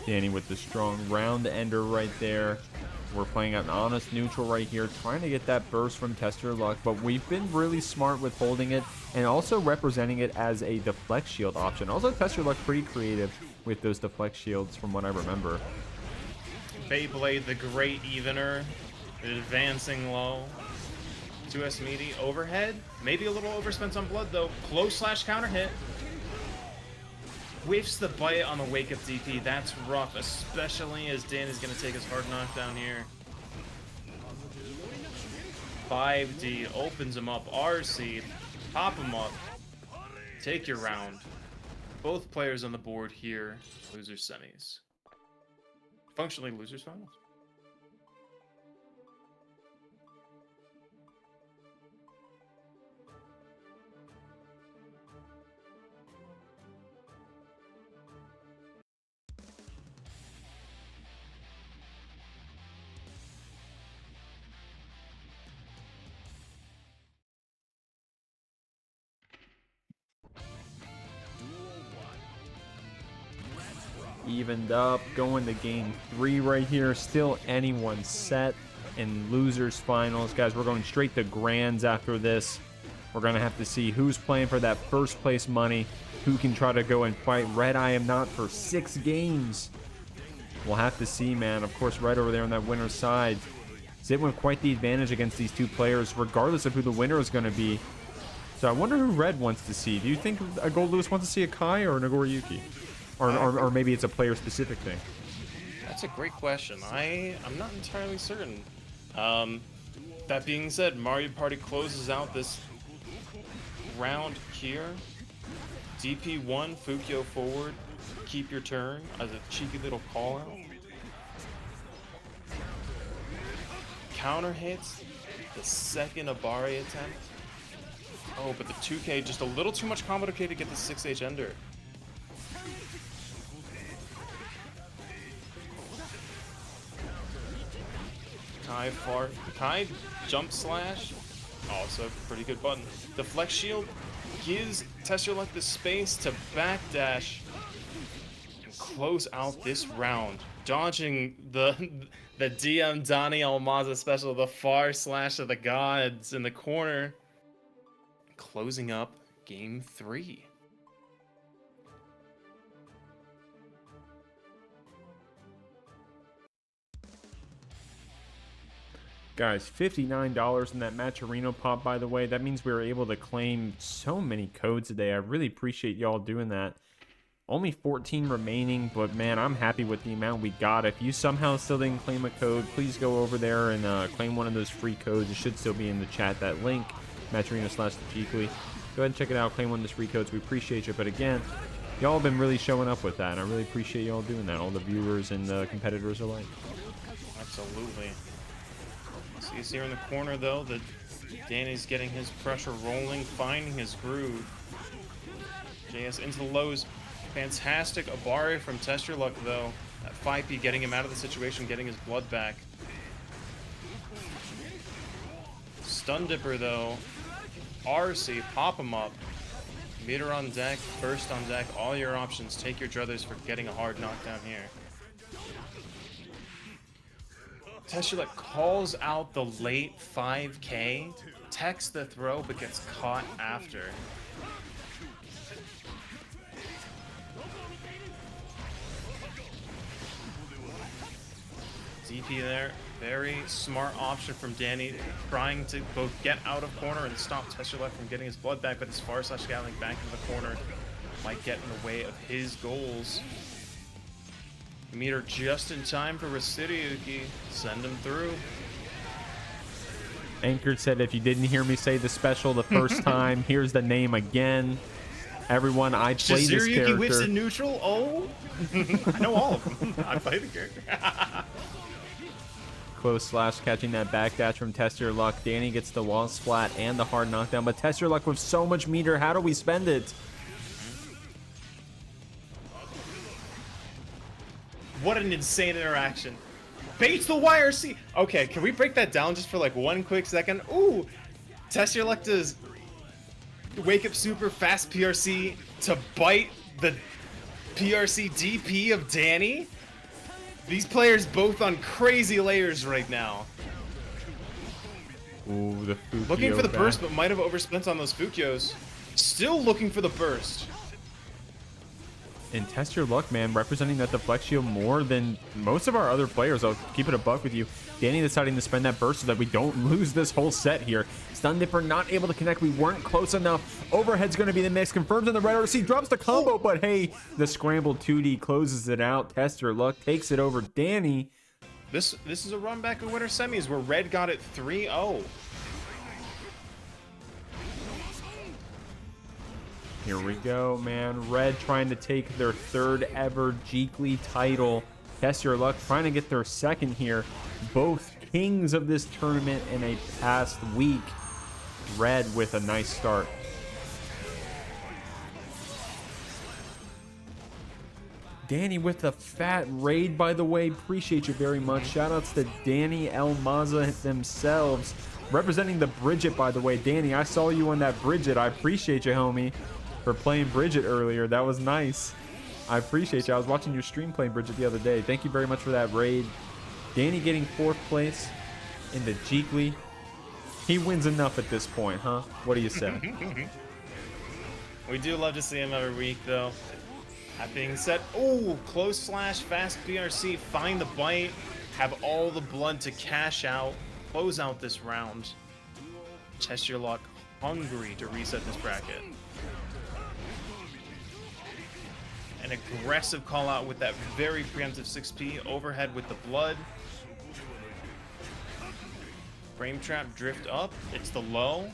Dany with the strong round ender right there. We're playing an honest neutral right here, trying to get that burst from TestYourLuck, but we've been really smart with holding it and also representing it as a deflect shield option. Also, TestYourLuck pretty creative with those deflect shields from what I remember. Beyblade, the great evener, advancing low. 2S meaty, overhead, maybe a little overspent on blood though. Close slash counter hit. Whiffs the bite on the wake up DP. That's rough, especially as Dany's gonna take his hard knockdown here. 5D opens him up. RC, pop him up. Take your round. Both players on the board here. Losers semis. Functionally losers finals. Evened up, going to game 3 right here. Still anyone's set in losers finals. Guys, we're going straight to grands after this. We're going to have to see who's playing for that first place money, who can try to go and fight RedIAmNot for 6 games. We'll have to see, man. Of course, right over there on that winner's side, Zit with quite the advantage against these two players, regardless of who the winner is going to be. So I wonder who Red wants to see. Do you think Goldlewis wants to see a Kai or a Nagoriyuki? Or maybe it's a player-specific thing. That's a great question. I'm not entirely certain. That being said, Mario Party closes out this round here. DP1, Fukyo forward, keep your turn as a cheeky little call out. Counter hits, the second Abari attempt. Oh, but the 2K just a little too much combo decay to get the 6H ender. Kai jump slash, also pretty good button. The flex shield gives TestYourLuck the space to backdash and close out this round, dodging the DM Dany Almaza special, the far slash of the gods in the corner, closing up game 3. Guys, $59 in that Matcherino pop, by the way. That means we were able to claim so many codes today. I really appreciate y'all doing that. Only 14 remaining, but man, I'm happy with the amount we got. If you somehow still didn't claim a code, please go over there and claim one of those free codes. It should still be in the chat, that link, Matcherino/TheJeekly. Go ahead and check it out, claim one of those free codes. We appreciate you, but again, y'all have been really showing up with that, and I really appreciate y'all doing that, all the viewers and the competitors alike. Absolutely. He's here in the corner though, that Dany's getting his pressure rolling, finding his groove. JS into the lows. Fantastic Abari from TestYourLuck though. That 5P getting him out of the situation, getting his blood back. Stun Dipper though. RC, pop him up. Meter on deck, burst on deck, all your options. Take your druthers for getting a hard knockdown here. TestYourLuck calls out the late 5K, techs the throw, but gets caught after. DP there, very smart option from Dany, trying to both get out of corner and stop TestYourLuck from getting his blood back, but his far slash scaling back into the corner might get in the way of his goals. Meter just in time for RedIAmNot. Send him through. Anchored said, if you didn't hear me say the special the first time, here's the name again. Everyone, I play this character. Whips in neutral? Oh, I know all of them. I play the character. Close slash catching that backdash from TestYourLuck. Dany gets the wall splat and the hard knockdown, but TestYourLuck with so much meter, how do we spend it? What an insane interaction. Baits the YRC. Okay, can we break that down just for like one quick second? Ooh, TestYourLuck does Wake Up Super Fast PRC to bite the PRC DP of Dany. These players both on crazy layers right now. Ooh, the Fukio Looking for the back. burst, but might have overspent on those Fukios. Still looking for the burst. And Test Your Luck, man, representing that deflect shield more than most of our other players. I'll keep it a buck with you. Dany deciding to spend that burst so that we don't lose this whole set here. Stun Dipper not able to connect. We weren't close enough. Overhead's going to be the mix. Confirms on the red RC. Drops the combo, but hey, the scrambled 2D closes it out. Test Your Luck takes it over Dany. This is a run back of winter semis where Red got it 3-0. Here we go, man. Red trying to take their third ever Jeekly title. Test Your Luck trying to get their second here. Both kings of this tournament in a past week. Red with a nice start. Dany with the fat raid, by the way. Appreciate you very much. Shoutouts to Dany El Maza themselves. Representing the Bridget, by the way. Dany, I saw you on that Bridget. I appreciate you, homie, for playing Bridget earlier. That was nice. I appreciate you. I was watching your stream playing Bridget the other day. Thank you very much for that raid. Dany getting 4th place in the Jeekly. He wins enough at this point, huh? What do you say? We do love to see him every week, though. That being said, oh, close slash, fast PRC, find the bite, have all the blood to cash out, close out this round. Test Your Luck, hungry to reset this bracket. An aggressive call out with that very preemptive 6P, overhead with the blood. Frame trap drift up, it's the low.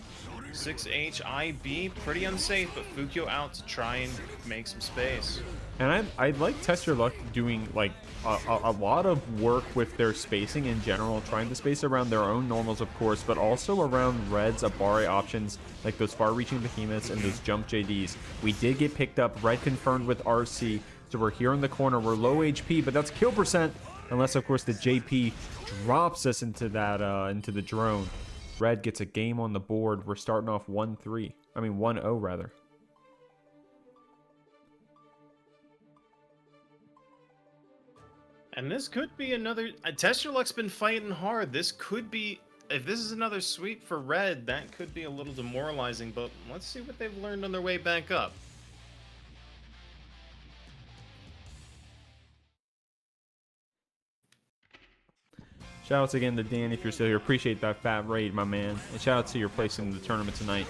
6H IB, pretty unsafe, but Fukio out to try and make some space. And I like Test Your Luck doing like a lot of work with their spacing in general, trying to space around their own normals, of course, but also around Red's Abare options, like those far-reaching behemoths and those jump JDs. We did get picked up. Red confirmed with RC, so we're here in the corner. We're low HP, but that's kill percent, unless of course the JP drops us into that into the drone. Red gets a game on the board. We're starting off 1-3. I mean 1-0 rather. And this could be another... Test Your Luck's been fighting hard. This could be... If this is another sweep for Red, that could be a little demoralizing, but let's see what they've learned on their way back up. Shoutouts again to Dan if you're still here. Appreciate that fat raid, my man. And shoutouts to your place in the tournament tonight.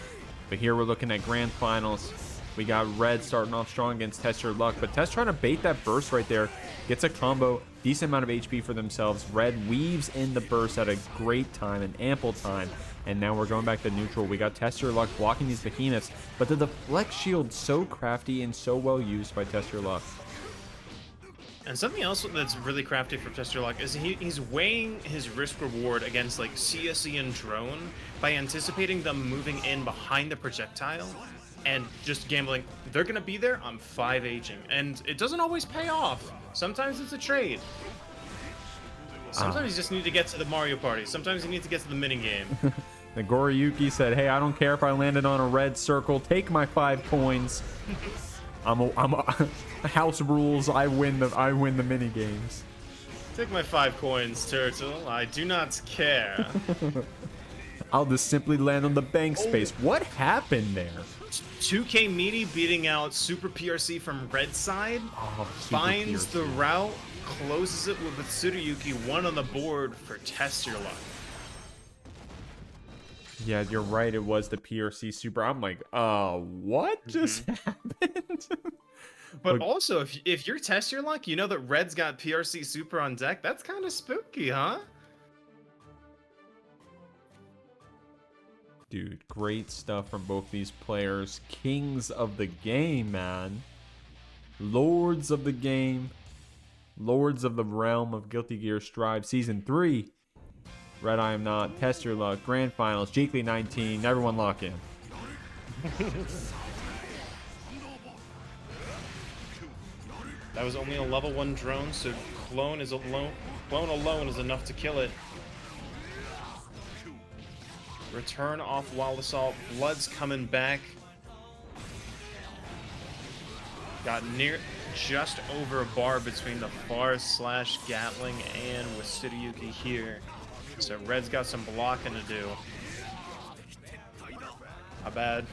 But here we're looking at grand finals. We got Red starting off strong against Test Your Luck, but Test trying to bait that burst right there. Gets a combo, decent amount of HP for themselves. Red weaves in the burst at a great time, an ample time. And now we're going back to neutral. We got Test Your Luck blocking these behemoths, but the deflect shield so crafty and so well used by Test Your Luck. And something else that's really crafty for Test Your Luck is he's weighing his risk reward against like CSE and drone by anticipating them moving in behind the projectile and just gambling. They're gonna be there, I'm 5H'ing. And it doesn't always pay off. Sometimes it's a trade. Sometimes you just need to get to the Mario Party. Sometimes you need to get to the minigame. Nagoriyuki said, hey, I don't care if I landed on a red circle. Take my 5 coins. I'm a house rules. I win the mini games. Take my 5 coins, Turtle. I do not care. I'll just simply land on the bank space. What happened there? 2K Meaty beating out Super PRC from Red side. Oh, finds the route, closes it with Tsuruyuki, 1 on the board for Test Your Luck. Yeah, you're right. It was the PRC Super. I'm like, what just happened? But also, if you're Test Your Luck, you know that Red's got PRC Super on deck. That's kind of spooky, huh? Dude, great stuff from both these players. Kings of the game, man. Lords of the game. Lords of the realm of Guilty Gear Strive Season 3. RedIAmNot, Test Your Luck, Grand Finals, Jeekly 19. Everyone lock in. That was only a level 1 drone, so clone alone is enough to kill it. Return off Wild Assault. Blood's coming back. Got near just over a bar between the Far slash Gatling and Wastidayuki here. So Red's got some blocking to do. Not bad.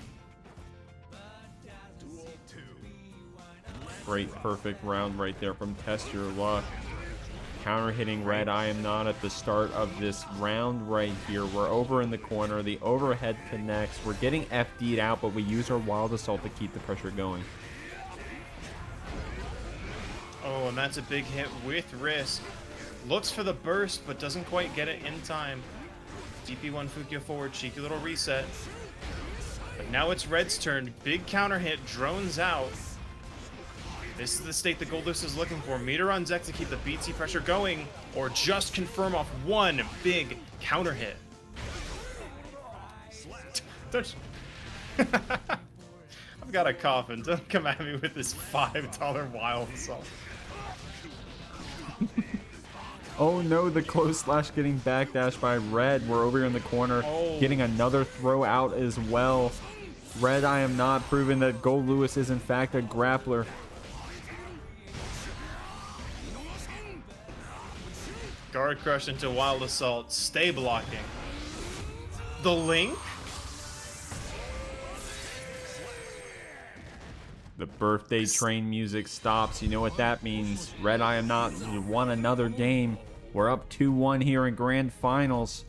Great, perfect round right there from TestYourLuck. Counter hitting RedIAmNot at the start of this round right here. We're over in the corner. The overhead connects. We're getting FD'd out, but we use our Wild Assault to keep the pressure going. Oh, and that's a big hit with risk. Looks for the burst, but doesn't quite get it in time. DP1 Fukyo forward, cheeky little reset. But now it's Red's turn. Big counter hit, drones out. This is the state that Goldlewis is looking for. Meter on deck to keep the BT pressure going, or just confirm off one big counter hit. I've got a coffin. Don't come at me with this $5 Wild Assault. Oh no, the close slash getting backdashed by Red. We're over here in the corner, getting another throw out as well. RedIAmNot proving that Goldlewis is in fact a grappler. Guard crush into Wild Assault. Stay blocking. The link? The birthday train music stops. You know what that means. RedIAmNot won another game. We're up 2-1 here in grand finals.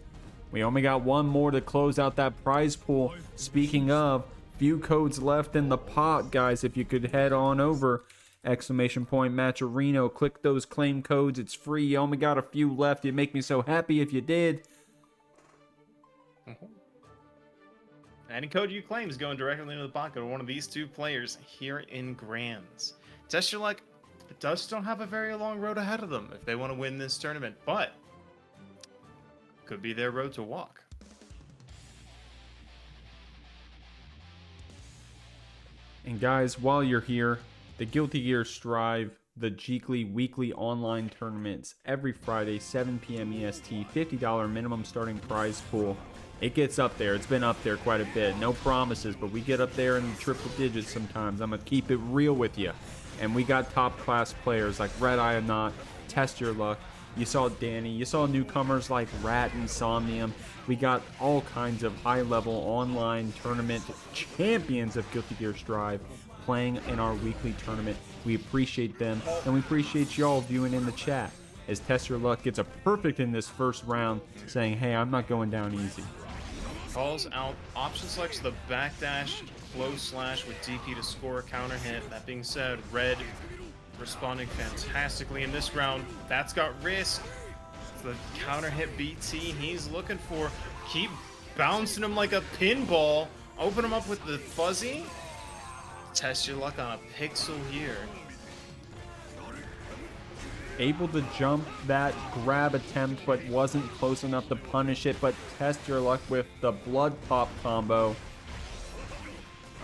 We only got one more to close out that prize pool. Speaking of, few codes left in the pot, guys. If you could head on over, ! Matcherino, click those claim codes. It's free. You only got a few left. You'd make me so happy if you did. Any code you claim is going directly into the pocket of one of these two players here in Grands. TestYourLuck does still have a very long road ahead of them if they want to win this tournament, but could be their road to walk. And guys, while you're here, the Guilty Gear Strive, the Jeekly weekly online tournaments every Friday, 7 p.m. EST, $50 minimum starting prize pool. It gets up there. It's been up there quite a bit. No promises, but we get up there in the triple digits sometimes. I'm going to keep it real with you. And we got top class players like RedIAmNot, TestYourLuck. You saw Dany. You saw newcomers like Rat and Somnium. We got all kinds of high-level online tournament champions of Guilty Gear Strive playing in our weekly tournament. We appreciate them, and we appreciate y'all viewing in the chat as TestYourLuck gets a perfect in this first round, saying, hey, I'm not going down easy. Calls out, option selects the backdash, close slash with DP to score a counter hit. That being said, Red responding fantastically in this round. That's got risk. It's the counter hit BT he's looking for. Keep bouncing him like a pinball. Open him up with the fuzzy. TestYourLuck on a pixel here. Able to jump that grab attempt, but wasn't close enough to punish it. But TestYourLuck with the blood pop combo.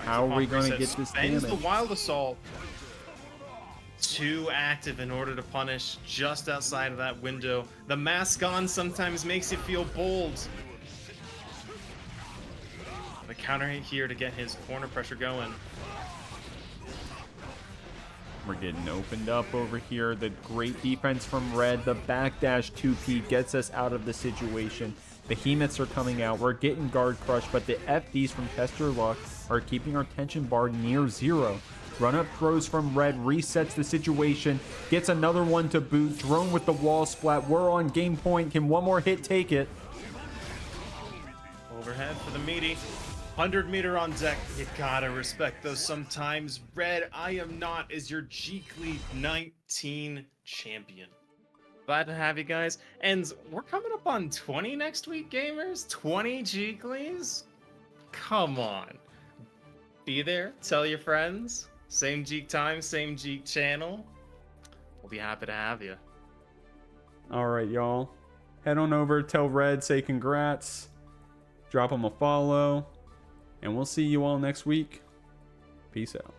How are we going to get this damage? The Wild Assault. Too active in order to punish just outside of that window. The mask on sometimes makes you feel bold. The counter hit here to get his corner pressure going. We're getting opened up over here. The great defense from Red. The backdash 2P gets us out of the situation. Behemoths are coming out. We're getting guard crushed, but the FDs from TestYourLuck are keeping our tension bar near zero. Run-up throws from Red resets the situation. Gets another one to boot. Drone with the wall splat. We're on game point. Can one more hit take it? Overhead for the meaty. 100 meter on deck. You gotta respect those sometimes. RedIAmNot is your Jeekly 19 champion. Glad to have you guys. And we're coming up on 20 next week, gamers. 20 Jeeklys? Come on. Be there. Tell your friends. Same Jeek time, same Jeek channel. We'll be happy to have you. All right, y'all. Head on over. Tell Red. Say congrats. Drop him a follow. And we'll see you all next week. Peace out.